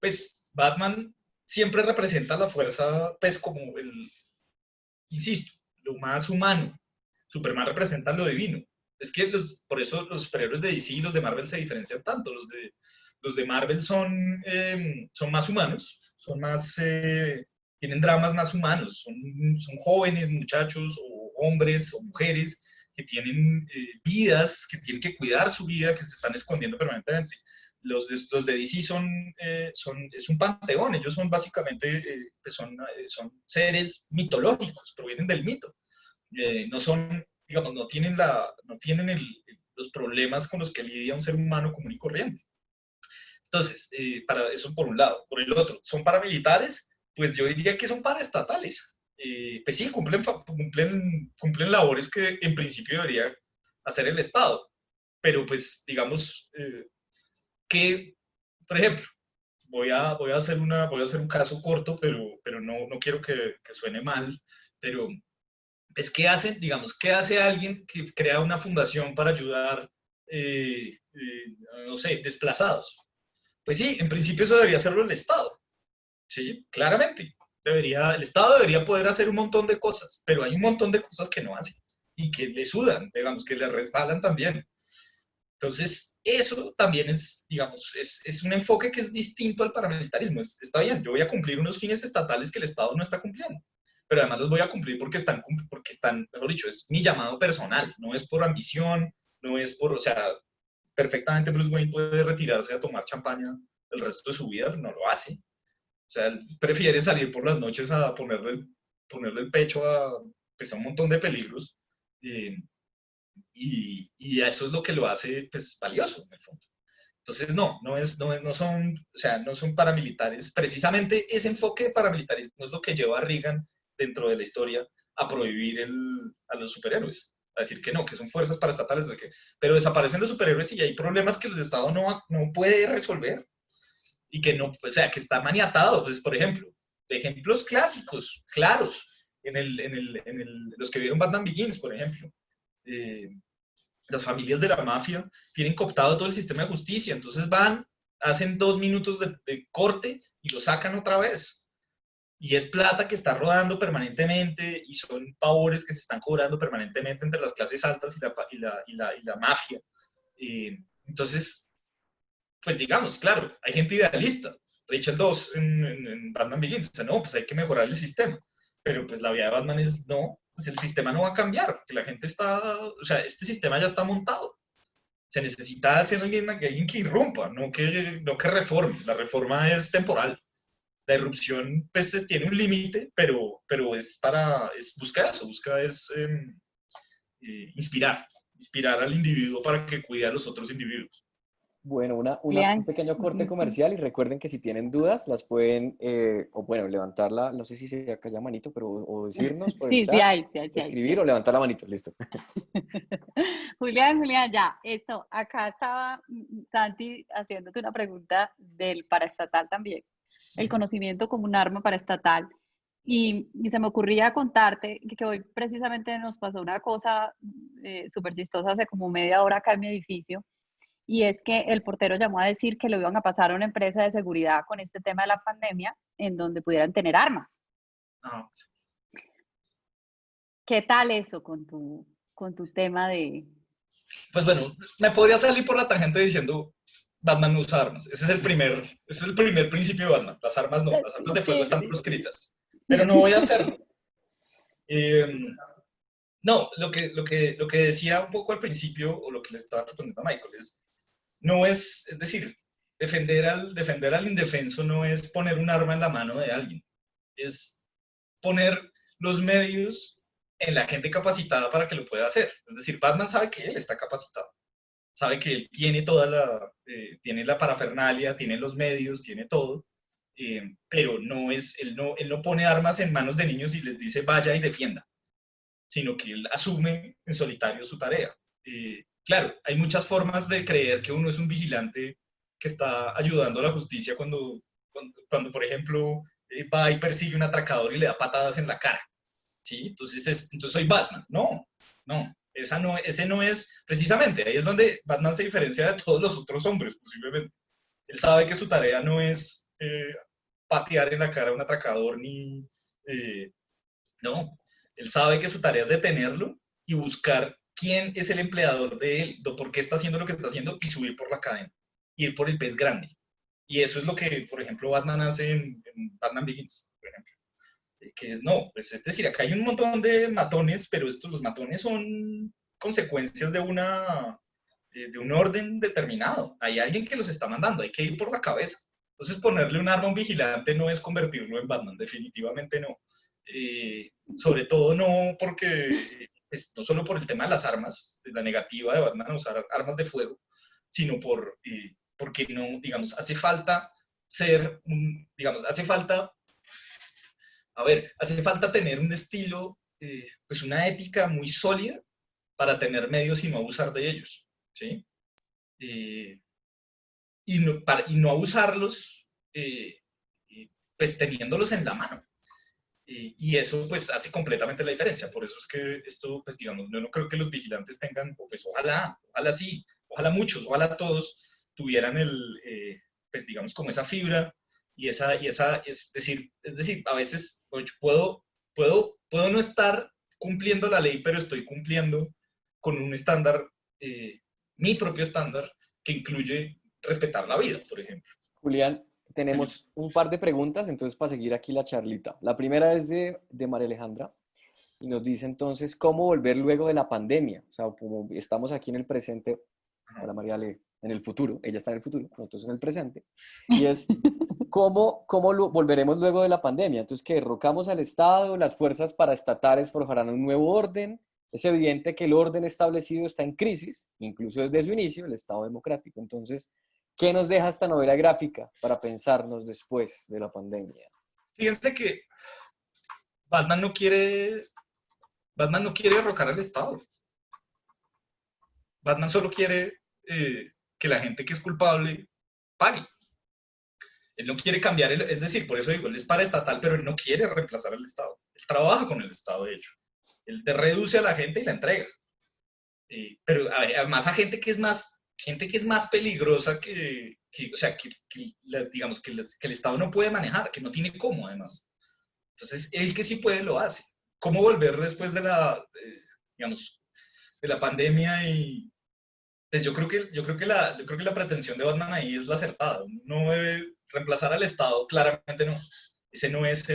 pues Batman siempre representa la fuerza, pues como insisto, lo más humano. Superman representa lo divino. Es que por eso los superhéroes de DC y los de Marvel se diferencian tanto. Los de Marvel son más humanos, tienen dramas más humanos, son jóvenes, muchachos, o hombres, o mujeres, que tienen vidas, que tienen que cuidar su vida, que se están escondiendo permanentemente. Los de DC es un panteón, ellos son básicamente, son seres mitológicos, provienen del mito. No son, digamos, no tienen los problemas con los que lidia un ser humano común y corriente. Entonces, para eso por un lado. Por el otro, ¿son paramilitares? Pues yo diría que son paraestatales. Pues sí, cumplen labores que en principio debería hacer el Estado. pero pues digamos que, por ejemplo, voy a hacer un caso corto, pero no quiero que suene mal, pero pues, ¿qué hace? Digamos, ¿qué hace alguien que crea una fundación para ayudar, no sé, desplazados? Pues sí, en principio eso debería hacerlo el Estado, ¿sí? Claramente. El Estado debería poder hacer un montón de cosas, pero hay un montón de cosas que no hace y que le sudan, digamos, que le resbalan también. Entonces, eso también es, digamos, es un enfoque que es distinto al paramilitarismo. Está bien, yo voy a cumplir unos fines estatales que el Estado no está cumpliendo, pero además los voy a cumplir porque están, mejor dicho, es mi llamado personal, no es por ambición, no es por, o sea, perfectamente Bruce Wayne puede retirarse a tomar champaña el resto de su vida, pero no lo hace. O sea, él prefiere salir por las noches a ponerle el pecho pues, a un montón de peligros. Eh, y eso es lo que lo hace pues, valioso, en el fondo. Entonces, no son, o sea, no son paramilitares. Precisamente ese enfoque de paramilitarismo es lo que lleva a Reagan dentro de la historia a prohibir a los superhéroes. A decir que no, que son fuerzas paraestatales, pero desaparecen los superhéroes y hay problemas que el Estado no puede resolver y que no, o sea, que está maniatado. Pues, por ejemplo, de ejemplos clásicos, claros, los que vieron Batman Begins, por ejemplo. Las familias de la mafia tienen cooptado todo el sistema de justicia, entonces van, hacen 2 minutos de corte y lo sacan otra vez. Y es plata que está rodando permanentemente y son favores que se están cobrando permanentemente entre las clases altas y la mafia. Entonces, pues digamos, claro, hay gente idealista. Rachel 2 en Batman Begins dice, no, pues hay que mejorar el sistema. Pero pues la vida de Batman es, no, pues el sistema no va a cambiar, porque la gente está, o sea, este sistema ya está montado. Se necesita hacer alguien que irrumpa, no que reforme. La reforma es temporal. La irrupción, pues, tiene un límite, pero busca inspirar al individuo para que cuide a los otros individuos. Bueno, un Julián, pequeño corte comercial y recuerden que si tienen dudas las pueden, o bueno, levantarla, no sé si se acá ya manito, pero o decirnos por el sí, chat, sí o hay, escribir o levantar la manito, listo. Julián, ya, esto, acá estaba Santi haciéndote una pregunta del paraestatal también, el conocimiento como un arma paraestatal, y se me ocurría contarte que hoy precisamente nos pasó una cosa súper chistosa hace como media hora acá en mi edificio, y es que el portero llamó a decir que lo iban a pasar a una empresa de seguridad con este tema de la pandemia, en donde pudieran tener armas. No. ¿Qué tal eso con tu tema de... Pues bueno, me podría salir por la tangente diciendo Batman no usa armas. Ese es el primer principio de Batman. Las armas no, las armas de fuego están proscritas. Pero no voy a hacerlo. No, lo que decía un poco al principio, o lo que le estaba respondiendo a Michael, es decir, defender al indefenso no es poner un arma en la mano de alguien, es poner los medios en la gente capacitada para que lo pueda hacer. Es decir, Batman sabe que él está capacitado, sabe que él tiene tiene la parafernalia, tiene los medios, tiene todo, pero él no pone armas en manos de niños y les dice vaya y defienda, sino que él asume en solitario su tarea. Claro, hay muchas formas de creer que uno es un vigilante que está ayudando a la justicia cuando por ejemplo, va y persigue un atracador y le da patadas en la cara. ¿Sí? Entonces soy Batman. No, ese no es, precisamente, ahí es donde Batman se diferencia de todos los otros hombres, posiblemente. Él sabe que su tarea no es patear en la cara a un atracador, no. Él sabe que su tarea es detenerlo y buscar quién es el empleador de él, por qué está haciendo lo que está haciendo y subir por la cadena, ir por el pez grande. Y eso es lo que, por ejemplo, Batman hace en Batman Begins, por ejemplo. Que no, pues es decir, acá hay un montón de matones, pero los matones son consecuencias de un orden determinado. Hay alguien que los está mandando, hay que ir por la cabeza. Entonces ponerle un arma a un vigilante no es convertirlo en Batman, definitivamente no. Sobre todo no porque, pues, no solo por el tema de las armas, de la negativa de Batman a usar armas de fuego, sino porque no, digamos, hace falta tener un estilo, pues una ética muy sólida para tener medios y no abusar de ellos, ¿sí? y no abusarlos, pues teniéndolos en la mano. Y eso pues hace completamente la diferencia. Por eso es que esto, pues digamos, yo no creo que los vigilantes tengan, pues ojalá sí, ojalá muchos, ojalá todos tuvieran pues digamos como esa fibra y es decir, a veces puedo no estar cumpliendo la ley, pero estoy cumpliendo con un estándar, mi propio estándar, que incluye respetar la vida, por ejemplo. Julián, tenemos un par de preguntas, entonces para seguir aquí la charlita. La primera es de María Alejandra y nos dice entonces, ¿cómo volver luego de la pandemia? O sea, como estamos aquí en el presente, hola María Ale, en el futuro, ella está en el futuro, nosotros en el presente, y es, ¿cómo volveremos luego de la pandemia? Entonces, que derrocamos al Estado, las fuerzas paraestatales forjarán un nuevo orden. Es evidente que el orden establecido está en crisis, incluso desde su inicio, el Estado democrático. Entonces, ¿qué nos deja esta novela gráfica para pensarnos después de la pandemia? Fíjense que Batman no quiere derrocar al Estado. Batman solo quiere que la gente que es culpable pague. Él no quiere cambiar, es decir, por eso digo, él es paraestatal, pero él no quiere reemplazar al Estado. Él trabaja con el Estado, de hecho. Él te reduce a la gente y la entrega. Pero además a gente que es más peligrosa o sea, digamos, que el Estado no puede manejar, que no tiene cómo, además. Entonces, él que sí puede, lo hace. ¿Cómo volver después de digamos, de la pandemia? Y pues yo creo que la pretensión de Batman ahí es la acertada. No debe reemplazar al Estado, claramente no. Esa no es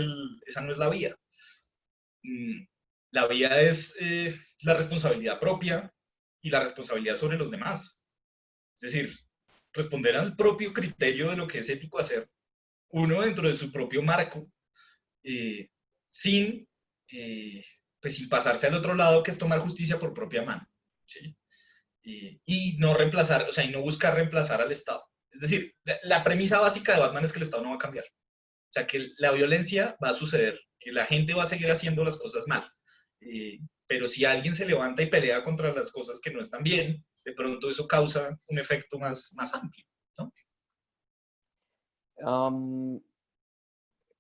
la vía. La vía es la responsabilidad propia y la responsabilidad sobre los demás. Es decir, responder al propio criterio de lo que es ético hacer, uno dentro de su propio marco, sin pasarse al otro lado, que es tomar justicia por propia mano, ¿sí? Y no reemplazar, o sea, y no buscar reemplazar al Estado. Es decir, la premisa básica de Batman es que el Estado no va a cambiar. O sea, que la violencia va a suceder, que la gente va a seguir haciendo las cosas mal. Pero si alguien se levanta y pelea contra las cosas que no están bien, de pronto eso causa un efecto más amplio, ¿no?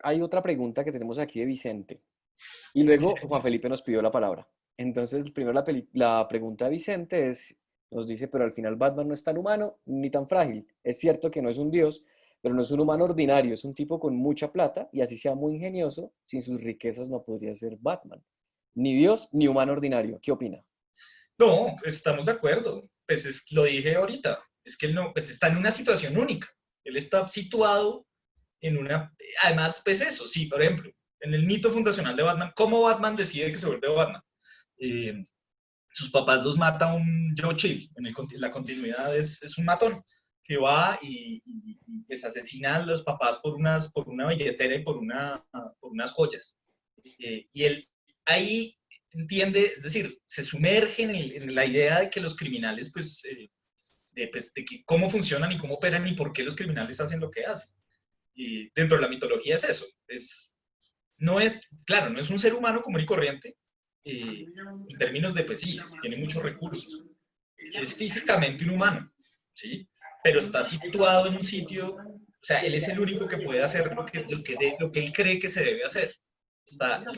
Hay otra pregunta que tenemos aquí de Vicente. Y luego Juan Felipe nos pidió la palabra. Entonces, primero la pregunta de Vicente nos dice, pero al final Batman no es tan humano ni tan frágil. Es cierto que no es un dios, pero no es un humano ordinario, es un tipo con mucha plata y así sea muy ingenioso, sin sus riquezas no podría ser Batman. Ni dios ni humano ordinario. ¿Qué opina? No, estamos de acuerdo. Pues lo dije ahorita, es que él no, pues está en una situación única. Él está situado además, pues eso, sí, por ejemplo, en el mito fundacional de Batman, ¿cómo Batman decide que se vuelve Batman? Sus papás los mata un Joe Chill, en la continuidad es un matón que va y pues asesina a los papás por una billetera y por unas joyas. Y él ahí entiende, es decir, se sumerge en la idea de que los criminales, de que cómo funcionan y cómo operan y por qué los criminales hacen lo que hacen. Y dentro de la mitología es eso. No es un ser humano común y corriente, en términos de, pues sí, tiene muchos recursos. Es físicamente un humano, ¿sí? Pero está situado en un sitio, o sea, él es el único que puede hacer lo que él cree que se debe hacer.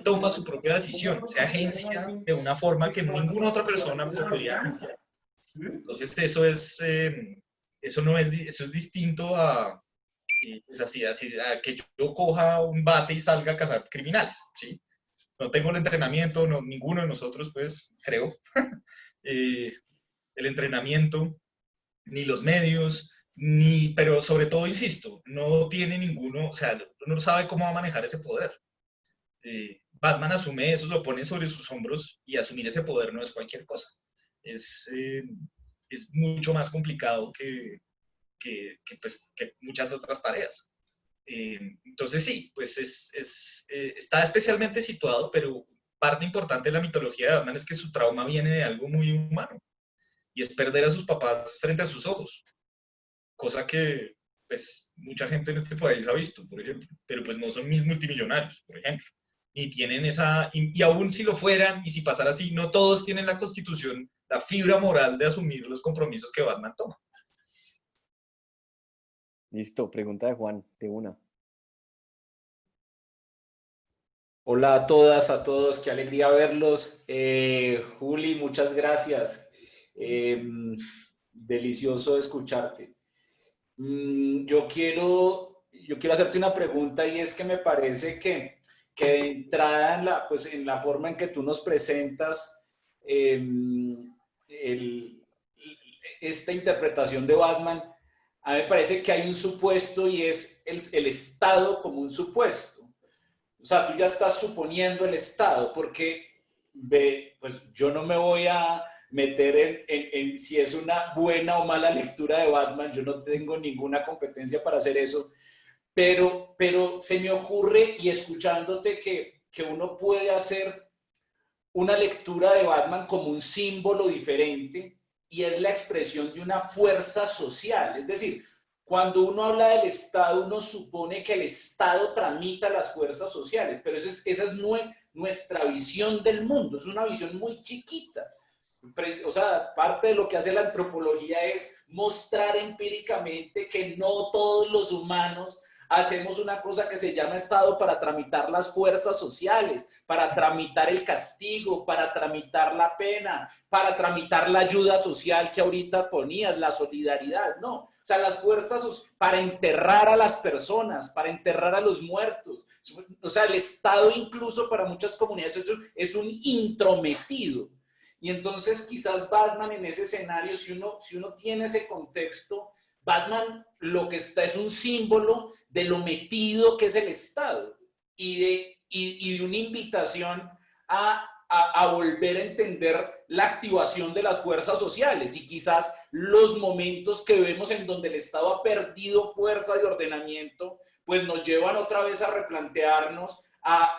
Toma su propia decisión, se agencia de una forma que ninguna otra persona podría agenciar. Entonces eso es distinto a que yo coja un bate y salga a cazar criminales, ¿sí? No tengo el entrenamiento, ninguno de nosotros, pues, creo, el entrenamiento, ni los medios, pero sobre todo, insisto, no tiene ninguno, o sea, uno no sabe cómo va a manejar ese poder. Batman asume eso, lo pone sobre sus hombros y asumir ese poder no es cualquier cosa. Es mucho más complicado que muchas otras tareas. Entonces sí, pues está especialmente situado, pero parte importante de la mitología de Batman es que su trauma viene de algo muy humano y es perder a sus papás frente a sus ojos, cosa que pues mucha gente en este país ha visto, por ejemplo, pero pues no son multimillonarios, por ejemplo, ni tienen y aún si lo fueran y si pasara así, no todos tienen la constitución, la fibra moral de asumir los compromisos que Batman toma. Listo, pregunta de Juan, de una. Hola a todas, a todos, qué alegría verlos. Juli, muchas gracias. Delicioso escucharte. Yo quiero hacerte una pregunta y es que me parece que de entrada en la forma en que tú nos presentas el- esta interpretación de Batman, a mí me parece que hay un supuesto y es el Estado como un supuesto. O sea, tú ya estás suponiendo el Estado, porque pues yo no me voy a meter en si es una buena o mala lectura de Batman, yo no tengo ninguna competencia para hacer eso, pero se me ocurre y escuchándote que uno puede hacer una lectura de Batman como un símbolo diferente y es la expresión de una fuerza social. Es decir, cuando uno habla del Estado, uno supone que el Estado tramita las fuerzas sociales, pero esa no es nuestra visión del mundo, es una visión muy chiquita. O sea, parte de lo que hace la antropología es mostrar empíricamente que no todos los humanos hacemos una cosa que se llama Estado para tramitar las fuerzas sociales, para tramitar el castigo, para tramitar la pena, para tramitar la ayuda social que ahorita ponías, la solidaridad, no. O sea, las fuerzas para enterrar a las personas, para enterrar a los muertos. O sea, el Estado incluso para muchas comunidades es un intrometido. Y entonces quizás Batman en ese escenario, si uno tiene ese contexto, Batman lo que está es un símbolo de lo metido que es el Estado y de una invitación a volver a entender la activación de las fuerzas sociales y quizás los momentos que vemos en donde el Estado ha perdido fuerza de ordenamiento, pues nos llevan otra vez a replantearnos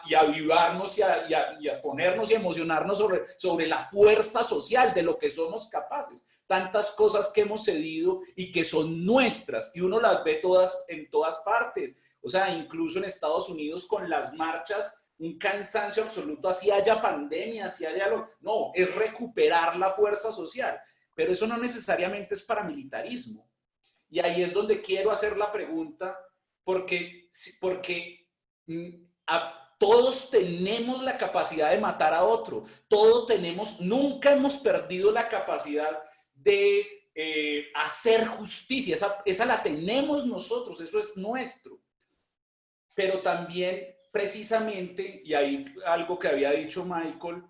y a avivarnos y a ponernos y emocionarnos sobre la fuerza social de lo que somos capaces. Tantas cosas que hemos cedido y que son nuestras y uno las ve todas en todas partes. O sea, incluso en Estados Unidos con las marchas, un cansancio absoluto, así haya pandemia, así haya no, es recuperar la fuerza social. Pero eso no necesariamente es paramilitarismo. Y ahí es donde quiero hacer la pregunta, porque todos tenemos la capacidad de matar a otro, nunca hemos perdido la capacidad de hacer justicia, esa la tenemos nosotros, eso es nuestro. Pero también, precisamente, y ahí algo que había dicho Michael,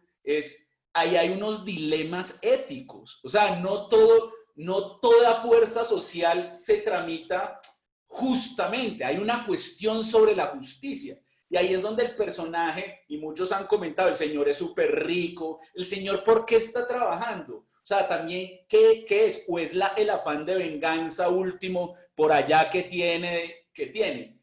ahí hay unos dilemas éticos, o sea, no toda fuerza social se tramita justamente, hay una cuestión sobre la justicia. Y ahí es donde el personaje, y muchos han comentado, el señor es súper rico, el señor ¿por qué está trabajando? O sea, también, ¿qué es? ¿O es el afán de venganza último por allá que tiene?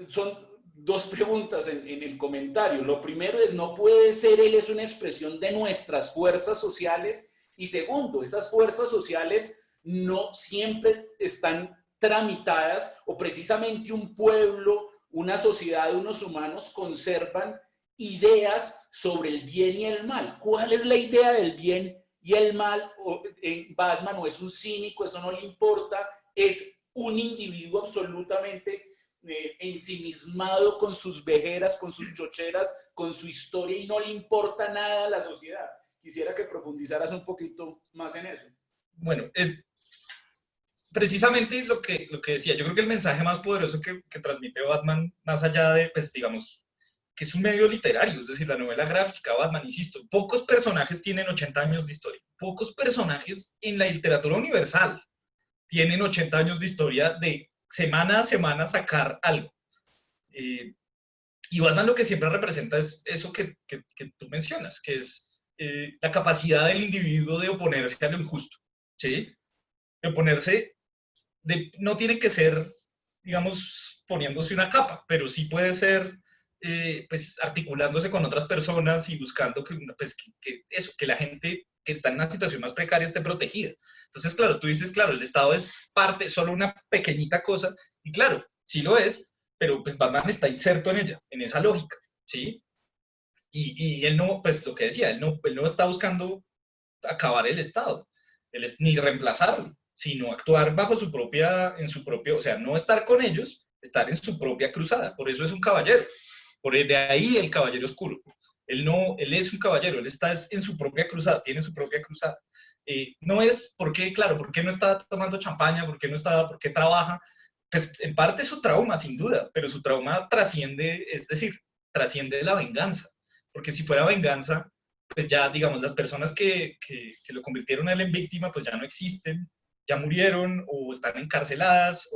Son dos preguntas en el comentario. Lo primero es, no puede ser, él es una expresión de nuestras fuerzas sociales. Y segundo, esas fuerzas sociales no siempre están tramitadas o precisamente un pueblo, una sociedad, unos humanos conservan ideas sobre el bien y el mal. ¿Cuál es la idea del bien y el mal? En Batman no es un cínico, eso no le importa, es un individuo absolutamente ensimismado con sus vejeras, con sus chocheras, con su historia y no le importa nada a la sociedad. Quisiera que profundizaras un poquito más en eso. Bueno, precisamente lo que decía, yo creo que el mensaje más poderoso que transmite Batman, más allá de, pues digamos, que es un medio literario, es decir, la novela gráfica, Batman, insisto, pocos personajes tienen 80 años de historia, pocos personajes en la literatura universal tienen 80 años de historia de semana a semana sacar algo. Y Batman lo que siempre representa es eso que tú mencionas, que es la capacidad del individuo de oponerse a lo injusto, ¿sí? De oponerse, no tiene que ser, digamos, poniéndose una capa, pero sí puede ser, pues, articulándose con otras personas y buscando pues, que la gente que está en una situación más precaria esté protegida. Entonces, claro, tú dices, claro, el Estado es parte, solo una pequeñita cosa, y claro, sí lo es, pero pues Batman está inserto en ella, en esa lógica, ¿sí? Y él no, pues lo que decía, él no está buscando acabar el Estado, ni reemplazarlo, sino actuar bajo en su propio, o sea, no estar con ellos, estar en su propia cruzada. Por eso es un caballero. De ahí el caballero oscuro. Él es un caballero, él está en su propia cruzada, tiene su propia cruzada. No es porque, claro, ¿por qué no está tomando champaña? ¿Por qué trabaja? Pues en parte su trauma, sin duda, pero su trauma trasciende, es decir, trasciende la venganza. Porque si fuera venganza, pues ya, digamos, las personas que lo convirtieron a él en víctima, pues ya no existen, ya murieron o están encarceladas,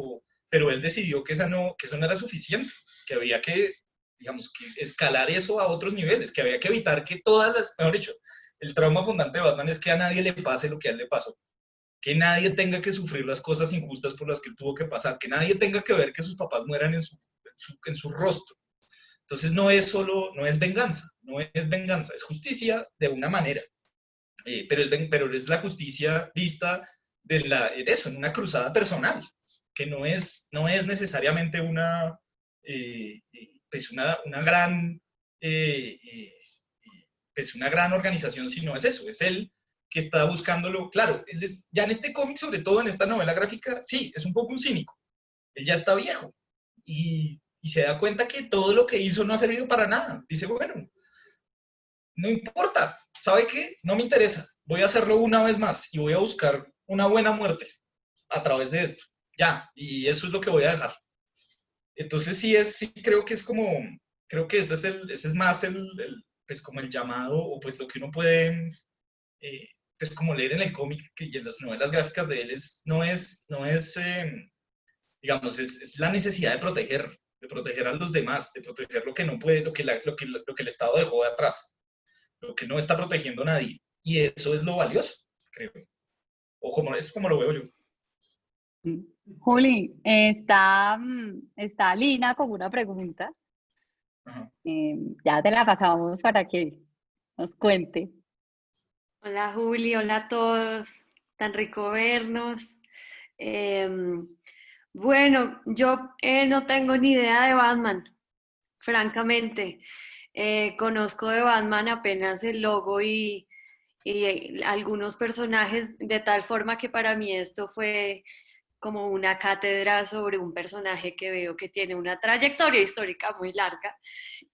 pero él decidió que eso no era suficiente, que había que, digamos, que escalar eso a otros niveles, que había que evitar que mejor dicho, el trauma fundante de Batman es que a nadie le pase lo que a él le pasó, que nadie tenga que sufrir las cosas injustas por las que él tuvo que pasar, que nadie tenga que ver que sus papás mueran en su rostro. Entonces no es venganza, es justicia de una manera, pero es la justicia vista en una cruzada personal, que no es necesariamente pues una gran pues una gran organización, sino es eso, es él que está buscándolo. Claro, ya en este cómic, sobre todo en esta novela gráfica, sí, es un poco un cínico. Él ya está viejo y se da cuenta que todo lo que hizo no ha servido para nada. Dice, bueno, no importa, ¿sabe qué? No me interesa, voy a hacerlo una vez más y voy a buscar una buena muerte a través de esto. Ya, y eso es lo que voy a dejar. Entonces sí creo que es como, creo que ese es más pues como el llamado, o pues lo que uno puede, pues como leer en el cómic y en las novelas gráficas de él digamos, es la necesidad de proteger a los demás, de proteger lo que no puede, lo que el Estado dejó de atrás, lo que no está protegiendo a nadie. Y eso es lo valioso, creo. Es como lo veo yo. Juli, está Lina con una pregunta. Ajá. Ya te la pasamos para que nos cuente. Hola Juli, hola a todos, tan rico vernos. Bueno, yo no tengo ni idea de Batman, francamente. Conozco de Batman apenas el logo y algunos personajes, de tal forma que para mí esto fue como una cátedra sobre un personaje que veo que tiene una trayectoria histórica muy larga.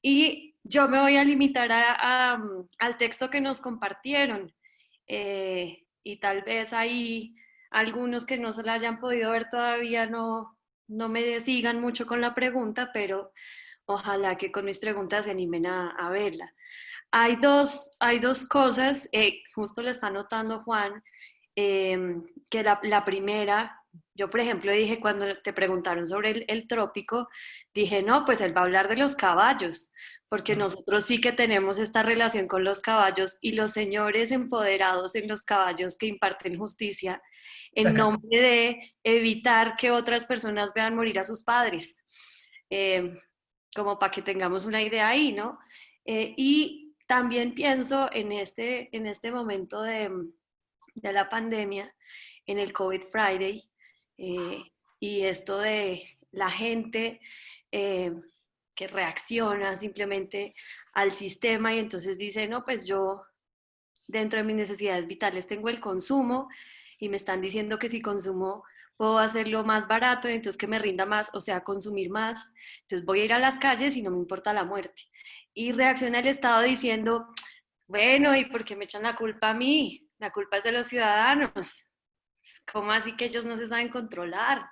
Y yo me voy a limitar al texto que nos compartieron. Y tal vez hay algunos que no se la hayan podido ver todavía, no me sigan mucho con la pregunta, pero ojalá que con mis preguntas se animen a verla. Hay dos cosas, justo le está notando Juan, que la primera, yo por ejemplo dije cuando te preguntaron sobre el trópico, dije, no, pues él va a hablar de los caballos, porque nosotros sí que tenemos esta relación con los caballos y los señores empoderados en los caballos que imparten justicia en nombre de evitar que otras personas vean morir a sus padres, como para que tengamos una idea ahí, ¿no? Y también pienso en este momento de la pandemia, en el COVID Friday, y esto de la gente que reacciona simplemente al sistema y entonces dice, no, pues yo dentro de mis necesidades vitales tengo el consumo y me están diciendo que si consumo puedo hacerlo más barato y entonces que me rinda más, o sea, consumir más, entonces voy a ir a las calles y no me importa la muerte. Y reacciona el Estado diciendo, bueno, ¿y por qué me echan la culpa a mí? La culpa es de los ciudadanos. ¿Cómo así que ellos no se saben controlar?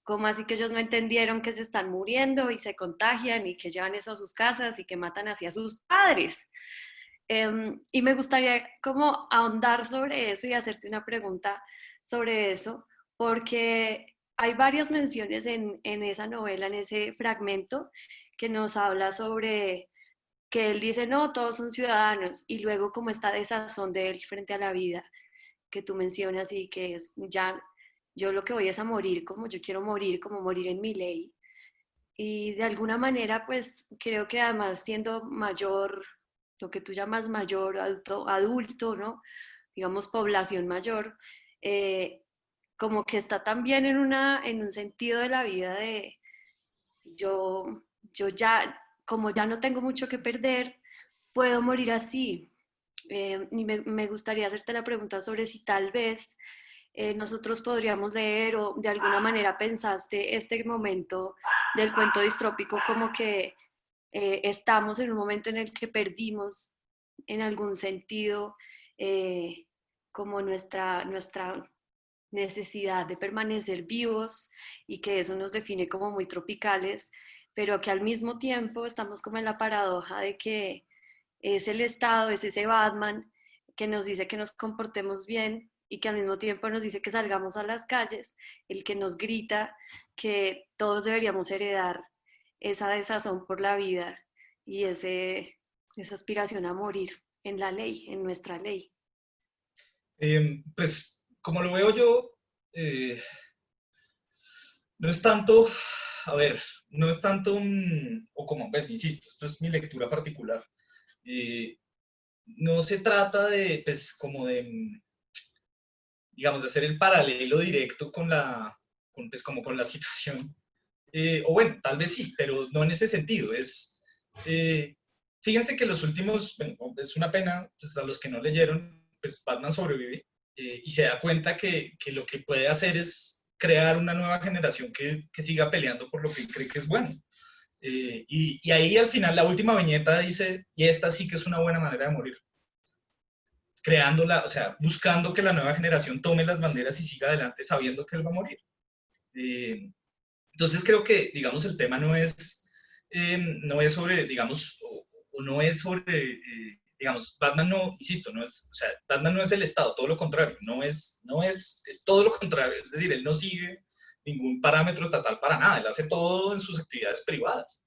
¿Cómo así que ellos no entendieron que se están muriendo y se contagian y que llevan eso a sus casas y que matan así a sus padres? Y me gustaría como ahondar sobre eso y hacerte una pregunta sobre eso, porque hay varias menciones en esa novela, en ese fragmento, que nos habla sobre que él dice, no, todos son ciudadanos, y luego como esta desazón de él frente a la vida que tú mencionas y que es ya, yo lo que voy es a morir como yo quiero morir, como morir en mi ley. Y de alguna manera, pues creo que además siendo mayor, lo que tú llamas mayor, adulto, ¿no? Digamos población mayor, eh, como que está también en un sentido de la vida de yo ya, como ya no tengo mucho que perder, puedo morir así. Y me gustaría hacerte la pregunta sobre si tal vez nosotros podríamos leer o de alguna manera pensaste este momento del cuento distrópico como que estamos en un momento en el que perdimos en algún sentido como nuestra necesidad de permanecer vivos y que eso nos define como muy tropicales, pero que al mismo tiempo estamos como en la paradoja de que es el Estado, es ese Batman que nos dice que nos comportemos bien y que al mismo tiempo nos dice que salgamos a las calles, el que nos grita que todos deberíamos heredar esa desazón por la vida y esa aspiración a morir en la ley, en nuestra ley. Pues como lo veo yo, no es tanto, a ver, no es tanto o como, pues insisto, esto es mi lectura particular. No se trata de, pues como de, digamos, de hacer el paralelo directo con pues, como con la situación. O bueno, tal vez sí, pero no en ese sentido. Fíjense que los últimos, bueno, es una pena, pues a los que no leyeron, pues Batman sobrevive y se da cuenta que lo que puede hacer es crear una nueva generación que siga peleando por lo que cree que es bueno. Y ahí al final la última viñeta dice, y esta sí que es una buena manera de morir. Creándola, o sea, buscando que la nueva generación tome las banderas y siga adelante sabiendo que él va a morir. Entonces creo que, digamos, el tema no es sobre, digamos, o no es sobre, digamos, Batman no, insisto, no es, o sea, Batman no es el Estado, todo lo contrario, es todo lo contrario, es decir, él no sigue ningún parámetro estatal para nada, él hace todo en sus actividades privadas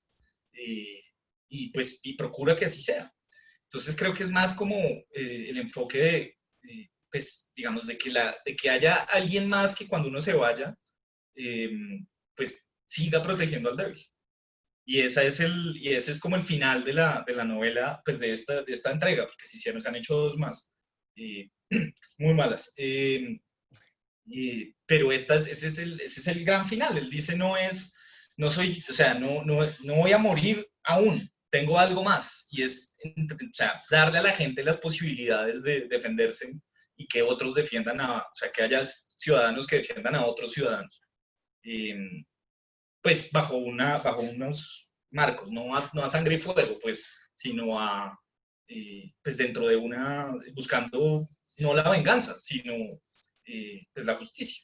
y procura que así sea. Entonces creo que es más como el enfoque pues, digamos, de que haya alguien más que cuando uno se vaya, pues siga protegiendo al débil. Y ese es como el final de la novela, pues de esta entrega, porque se han hecho dos más, muy malas. Pero ese es el gran final. Él dice, no soy, o sea, no voy a morir aún, tengo algo más. Y es, o sea, darle a la gente las posibilidades de defenderse y que otros defiendan o sea, que haya ciudadanos que defiendan a otros ciudadanos. Pues bajo unos marcos, no a sangre y fuego, pues, sino pues dentro de buscando no la venganza, sino pues la justicia,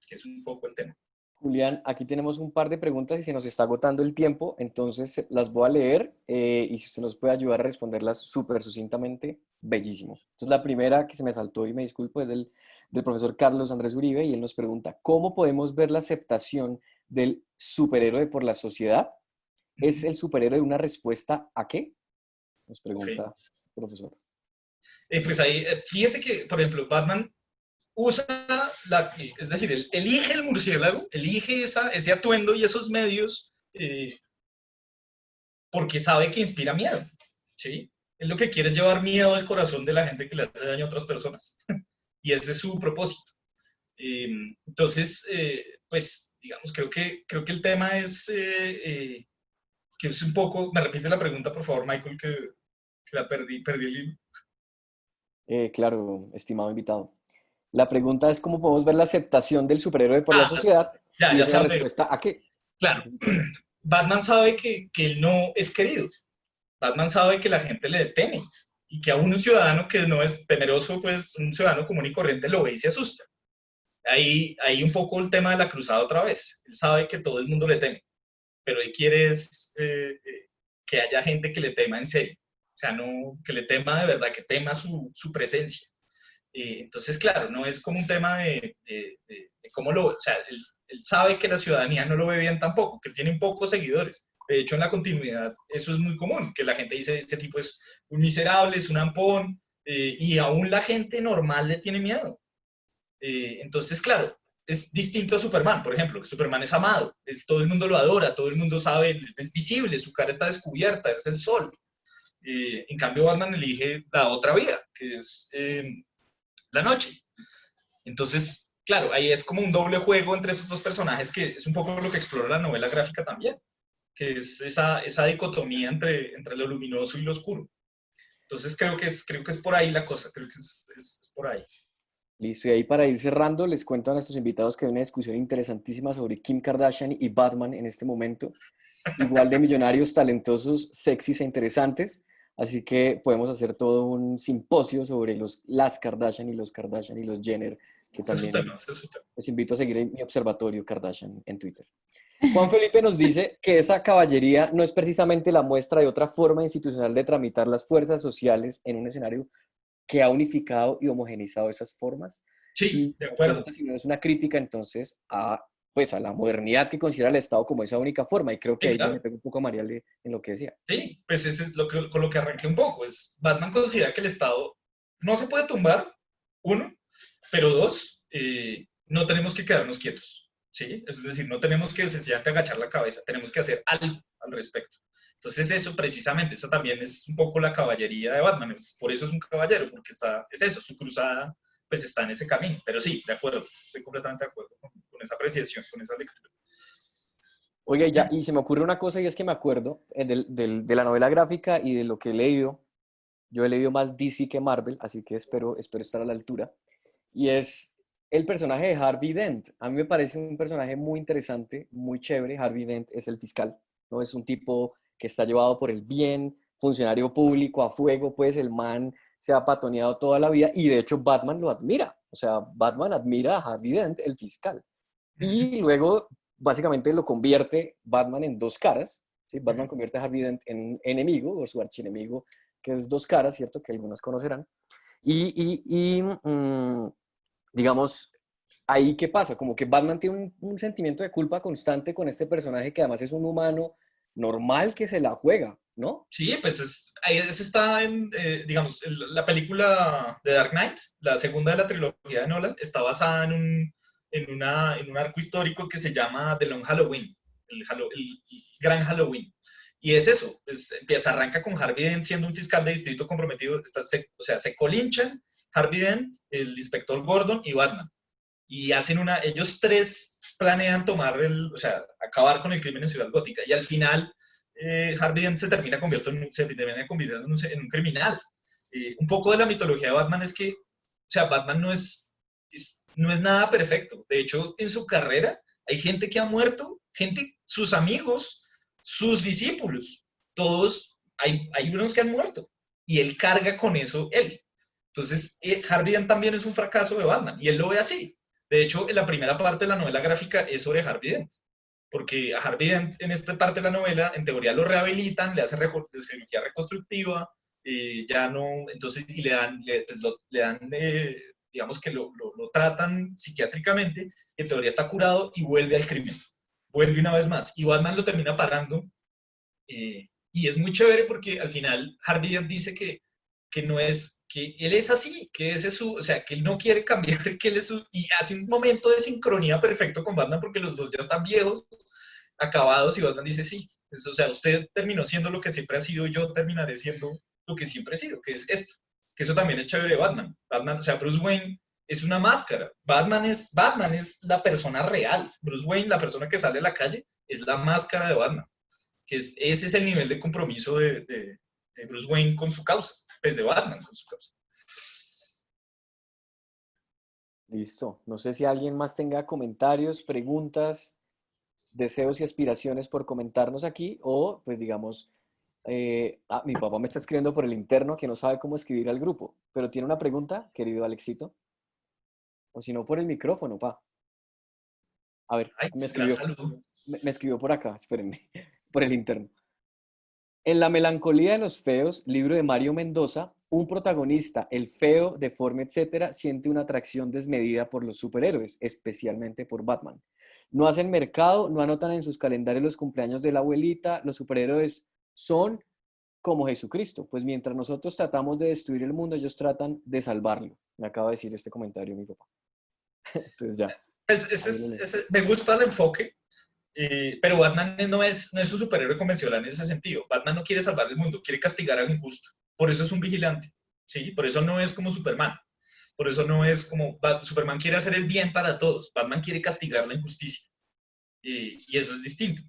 que es un poco el tema. Julián, aquí tenemos un par de preguntas y se nos está agotando el tiempo, entonces las voy a leer y si usted nos puede ayudar a responderlas súper sucintamente, bellísimo. Entonces la primera que se me saltó y me disculpo es del profesor Carlos Andrés Uribe y él nos pregunta, ¿cómo podemos ver la aceptación del superhéroe por la sociedad? ¿Es el superhéroe una respuesta a qué? Nos pregunta el profesor. Pues ahí, fíjese que, por ejemplo, Batman usa, es decir, él elige el murciélago, elige ese atuendo y esos medios porque sabe que inspira miedo, ¿sí? Él lo que quiere es llevar miedo al corazón de la gente que le hace daño a otras personas. Y ese es su propósito. Entonces, pues, digamos, creo que el tema es que es un poco, me repite la pregunta, por favor, Michael, que la perdí el hilo. Claro, estimado invitado. La pregunta es cómo podemos ver la aceptación del superhéroe por la sociedad y ya es una sabe. respuesta a qué. Claro, Batman sabe que él no es querido. Batman sabe que la gente le teme y que a un ciudadano que no es temeroso, pues un ciudadano común y corriente lo ve y se asusta. Ahí un poco el tema de la cruzada otra vez. Él sabe que todo el mundo le teme, pero él quiere que haya gente que le tema en serio. O sea, no que le tema de verdad, que tema su presencia. Entonces, claro, no es como un tema de cómo o sea, él sabe que la ciudadanía no lo ve bien tampoco, que tienen pocos seguidores. De hecho, en la continuidad eso es muy común, que la gente dice, este tipo es un miserable, es un ampón, y aún la gente normal le tiene miedo. Entonces, claro, es distinto a Superman, por ejemplo, que Superman es amado, todo el mundo lo adora, todo el mundo sabe, es visible, su cara está descubierta, es el sol. En cambio, Batman elige la otra vía, que es la noche. Entonces, claro, ahí es como un doble juego entre esos dos personajes que es un poco lo que explora la novela gráfica también, que es esa dicotomía entre lo luminoso y lo oscuro. Entonces creo que es por ahí la cosa, creo que es por ahí. Listo, y ahí para ir cerrando, les cuento a nuestros invitados que hay una discusión interesantísima sobre Kim Kardashian y Batman en este momento. Igual de millonarios, talentosos, sexys e interesantes. Así que podemos hacer todo un simposio sobre las Kardashian y los Jenner, que Ese es su también tema, ese es su tema. les invito a seguir en mi observatorio Kardashian en Twitter. Juan Felipe nos dice que esa caballería no es precisamente la muestra de otra forma institucional de tramitar las fuerzas sociales en un escenario que ha unificado y homogeneizado esas formas. Sí, Y de nos acuerdo. pregunta si no es una crítica entonces pues a la modernidad que considera el Estado como esa única forma. Y creo que Sí, ahí yo le claro. pego un poco a Mariale en lo que decía. Sí, pues ese es con lo que arranqué un poco. Batman considera que el Estado no se puede tumbar, uno, pero dos, no tenemos que quedarnos quietos, ¿sí? Es decir, no tenemos que sencillamente agachar la cabeza, tenemos que hacer algo al respecto. Entonces eso precisamente, esa también es un poco la caballería de Batman, por eso es un caballero, porque es eso, su cruzada pues está en ese camino. Pero sí, de acuerdo, estoy completamente de acuerdo con esa apreciación, con esa lectura. Oye, ya, y se me ocurre una cosa y es que me acuerdo de la novela gráfica y de lo que he leído. Yo he leído más DC que Marvel, así que espero estar a la altura. Y es el personaje de Harvey Dent. A mí me parece un personaje muy interesante, muy chévere. Harvey Dent es el fiscal, ¿no? Es un tipo que está llevado por el bien, funcionario público a fuego, pues el man se ha patoneado toda la vida y de hecho Batman lo admira. O sea, Batman admira a Harvey Dent, el fiscal. Y luego, básicamente, lo convierte Batman en dos caras, ¿sí? Batman convierte a Harvey Dent en un enemigo, o su archienemigo, que es dos caras, ¿cierto? Que algunos conocerán. Y digamos, ahí qué pasa, como que Batman tiene un sentimiento de culpa constante con este personaje que además es un humano normal que se la juega, ¿no? Sí, pues ahí está en, digamos, la película de Dark Knight, la segunda de la trilogía de Nolan, está basada en un arco histórico que se llama The Long Halloween, el Gran Halloween. Y es eso, arranca con Harvey Dent siendo un fiscal de distrito comprometido, o sea, se colinchan Harvey Dent, el inspector Gordon y Batman. Y ellos tres planean o sea, acabar con el crimen en Ciudad Gótica. Y al final Harvey Dent se termina convirtiendo en un criminal. Un poco de la mitología de Batman es que, o sea, Batman no es nada perfecto. De hecho, en su carrera hay gente que ha muerto, sus amigos, sus discípulos, todos, hay unos que han muerto. Y él carga con eso él. Entonces, Harvey Dent también es un fracaso de Batman, y él lo ve así. De hecho, en la primera parte de la novela gráfica es sobre Harvey Dent, porque a Harvey Dent en esta parte de la novela, en teoría lo rehabilitan, le hacen cirugía reconstructiva, ya no, entonces, y le dan digamos que lo tratan psiquiátricamente, en teoría está curado y vuelve al crimen, vuelve una vez más, y Batman lo termina parando, y es muy chévere porque al final Harvey Dent dice que no es, que él es así, que ese es o sea, que él no quiere cambiar, que él es y hace un momento de sincronía perfecto con Batman porque los dos ya están viejos, acabados, y Batman dice, sí, o sea, usted terminó siendo lo que siempre ha sido, yo terminaré siendo lo que siempre he sido, que es esto, que eso también es chévere de Batman. O sea, Bruce Wayne es una máscara, Batman es la persona real, Bruce Wayne, la persona que sale a la calle, es la máscara de Batman, ese es el nivel de compromiso de Bruce Wayne con su causa, pues de Batman con su causa. Listo. No sé si alguien más tenga comentarios, preguntas, deseos y aspiraciones por comentarnos aquí o pues digamos, mi papá me está escribiendo por el interno que no sabe cómo escribir al grupo, pero tiene una pregunta, querido Alexito, o si no por el micrófono, pa. A ver, Ay, me gran escribió, saludo. me escribió por acá, espérenme, por el interno. En La melancolía de los feos, libro de Mario Mendoza, un protagonista, el feo, deforme, etcétera, siente una atracción desmedida por los superhéroes, especialmente por Batman. No hacen mercado, no anotan en sus calendarios los cumpleaños de la abuelita, los superhéroes son como Jesucristo, pues mientras nosotros tratamos de destruir el mundo, ellos tratan de salvarlo. Me acaba de decir este comentario mi papá. Entonces ya. Me gusta el enfoque, pero Batman no es un superhéroe convencional en ese sentido. Batman no quiere salvar el mundo, quiere castigar al injusto. Por eso es un vigilante, ¿sí? Por eso no es como Superman. Por eso no es como Superman quiere hacer el bien para todos. Batman quiere castigar la injusticia. Y eso es distinto.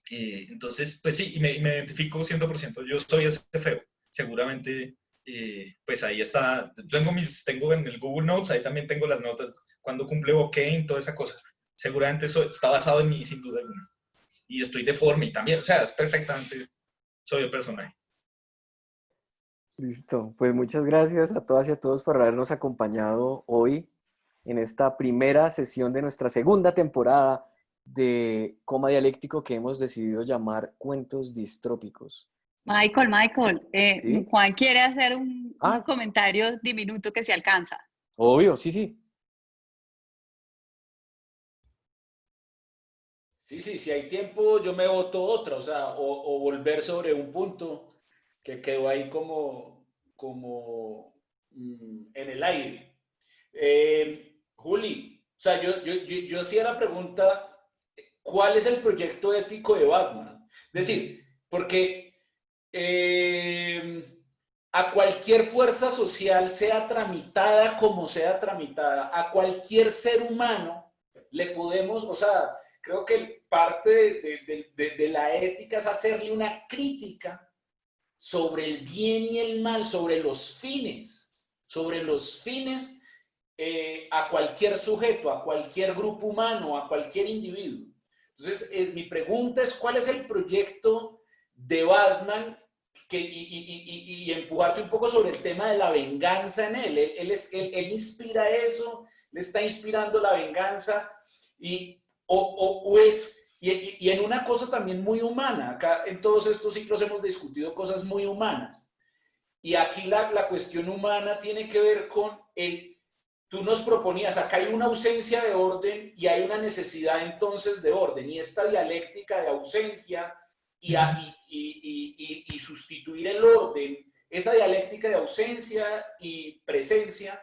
Entonces, pues sí, y me identifico 100%. Yo soy ese feo. Seguramente pues ahí está, tengo en el Google Notes, ahí también tengo las notas, cuando cumple Bokeh, toda esa cosa. Seguramente eso está basado en mí, sin duda alguna. Y estoy deforme y también, o sea, es perfectamente, soy el personaje. Listo, pues muchas gracias a todas y a todos por habernos acompañado hoy en esta primera sesión de nuestra segunda temporada de Coma Dialéctico que hemos decidido llamar Cuentos Distrópicos. Michael, ¿Sí? Juan quiere hacer un Ah, comentario diminuto que se alcanza. obvio, sí, sí. Sí, sí, si hay tiempo yo me voto otra, o sea, o volver sobre un punto que quedó ahí como en el aire. Juli, o sea, yo hacía la pregunta, ¿cuál es el proyecto ético de Batman? Es decir, porque a cualquier fuerza social, sea tramitada como sea tramitada, a cualquier ser humano le podemos, o sea, creo que parte de la ética es hacerle una crítica sobre el bien y el mal, sobre los fines a cualquier sujeto, a cualquier grupo humano, a cualquier individuo. Entonces, mi pregunta es, ¿cuál es el proyecto de Batman? Y empujarte un poco sobre el tema de la venganza en él. Él inspira eso, le está inspirando la venganza y en una cosa también muy humana. Acá en todos estos ciclos hemos discutido cosas muy humanas. Y aquí la cuestión humana tiene que ver con tú nos proponías, acá hay una ausencia de orden y hay una necesidad entonces de orden. Y esta dialéctica de ausencia y sustituir el orden, esa dialéctica de ausencia y presencia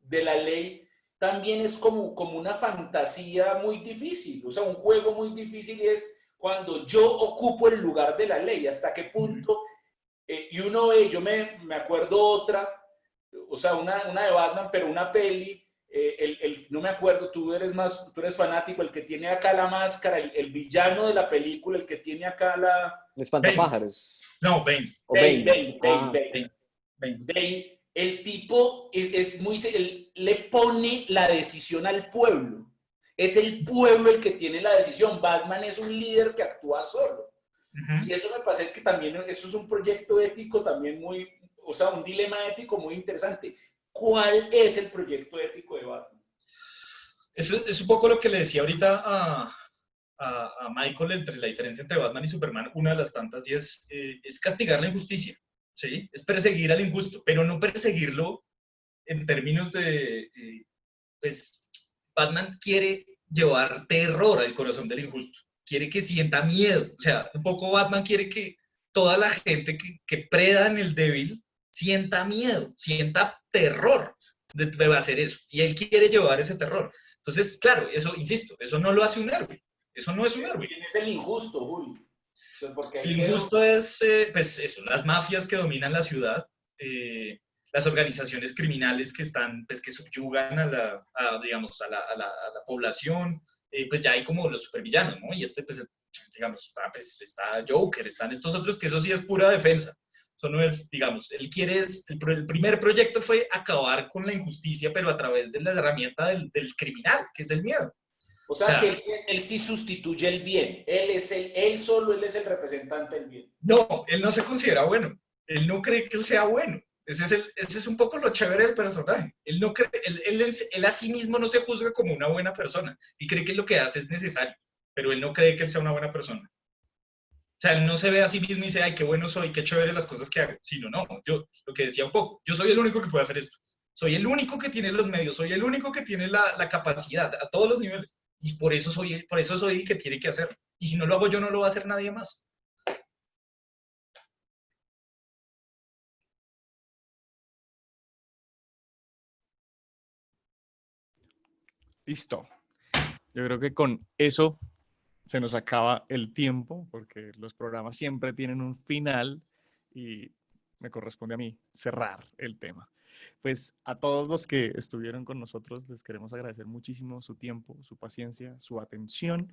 de la ley también es como una fantasía muy difícil, o sea, un juego muy difícil es cuando yo ocupo el lugar de la ley, hasta qué punto, y uno ve, yo me acuerdo otra, o sea, una de Batman, pero una peli, no me acuerdo, tú eres fanático, el que tiene acá la máscara, el villano de la película, el que tiene acá El espantapájaros. No, Bane. O Bane. Bane. El tipo él le pone la decisión al pueblo. Es el pueblo el que tiene la decisión. Batman es un líder que actúa solo. Y eso me parece que también, eso es un proyecto ético también muy, o sea, un dilema ético muy interesante. ¿Cuál es el proyecto ético de Batman? Es un poco lo que le decía ahorita a Michael entre la diferencia entre Batman y Superman, una de las tantas, y es castigar la injusticia, ¿sí? Es perseguir al injusto, pero no perseguirlo en términos de, pues, Batman quiere llevar terror al corazón del injusto, quiere que sienta miedo, o sea, un poco Batman quiere que toda la gente que preda en el débil sienta miedo, sienta terror de hacer eso, y él quiere llevar ese terror. Entonces, claro, eso, insisto, eso no lo hace un héroe, eso no es un héroe. ¿Quién es el injusto, Juli? El injusto es, pues eso, las mafias que dominan la ciudad, las organizaciones criminales que están, pues que subyugan digamos, a la población, pues ya hay como los supervillanos, ¿no? Y pues, digamos, está Joker, están estos otros que eso sí es pura defensa. Eso no es, digamos, él quiere, el primer proyecto fue acabar con la injusticia, pero a través de la herramienta del criminal, que es el miedo. O sea, que él sí sustituye el bien. Él es él es el representante del bien. No, él no se considera bueno. Él no cree que él sea bueno. Ese es un poco lo chévere del personaje. Él no cree, él a sí mismo no se juzga como una buena persona. Y cree que lo que hace es necesario. Pero él no cree que él sea una buena persona. O sea, él no se ve a sí mismo y dice, ay, qué bueno soy, qué chévere las cosas que hago. Sino, no, yo, lo que decía un poco, yo soy el único que puede hacer esto. Soy el único que tiene los medios, soy el único que tiene la capacidad a todos los niveles. Y por eso soy el que tiene que hacerlo. Y si no lo hago yo, no lo va a hacer nadie más. Listo. Yo creo que con eso se nos acaba el tiempo, porque los programas siempre tienen un final y me corresponde a mí cerrar el tema. Pues a todos los que estuvieron con nosotros les queremos agradecer muchísimo su tiempo, su paciencia, su atención.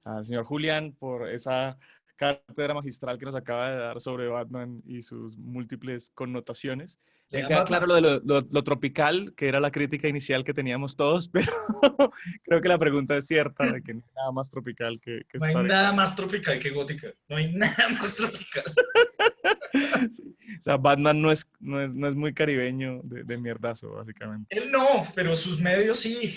Al señor Julián por esa cátedra magistral que nos acaba de dar sobre Batman y sus múltiples connotaciones. Me Lean queda Batman. claro lo de lo tropical, que era la crítica inicial que teníamos todos, pero creo que la pregunta es cierta, de que no hay nada más tropical que No hay estar en nada Batman. más tropical que Gótica. No hay nada más tropical. Sí. O sea, Batman no es muy caribeño de mierdazo, básicamente. Él no, pero sus medios sí.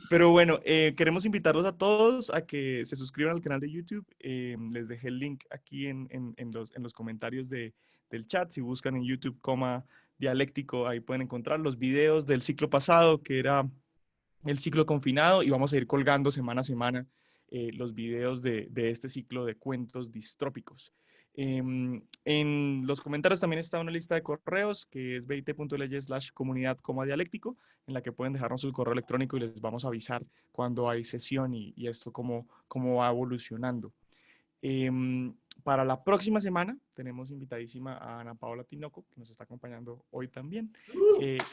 Pero bueno, queremos invitarlos a todos a que se suscriban al canal de YouTube. Les dejé el link aquí en los comentarios del chat. Si buscan en YouTube, dialéctico, ahí pueden encontrar los videos del ciclo pasado, que era el ciclo confinado, y vamos a ir colgando semana a semana los videos de este ciclo de cuentos distrópicos. En los comentarios también está una lista de correos que es bit.ly/comunidad, dialéctico, en la que pueden dejarnos su correo electrónico y les vamos a avisar cuando hay sesión y esto cómo va evolucionando. Para la próxima semana tenemos invitadísima a Ana Paola Tinoco, que nos está acompañando hoy también,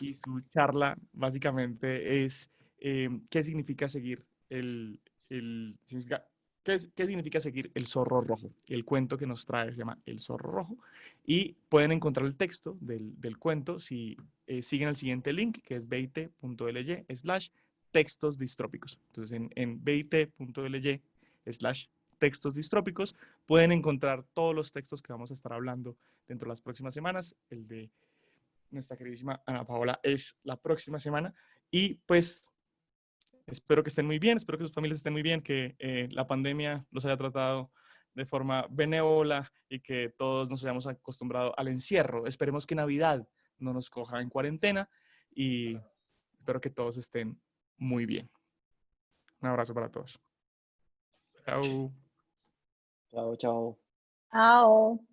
y su charla básicamente es qué significa seguir qué significa seguir el zorro rojo. El cuento que nos trae se llama El zorro rojo, y pueden encontrar el texto del cuento si siguen el siguiente link, que es bit.ly/textos distrópicos. Entonces en bit.ly/textos distrópicos pueden encontrar todos los textos que vamos a estar hablando dentro de las próximas semanas. El de nuestra queridísima Ana Paola es la próxima semana, y pues espero que estén muy bien, espero que sus familias estén muy bien, que la pandemia los haya tratado de forma benévola y que todos nos hayamos acostumbrado al encierro. Esperemos que Navidad no nos coja en cuarentena y espero que todos estén muy bien. Un abrazo para todos. Chao. Chao, chao. Chao.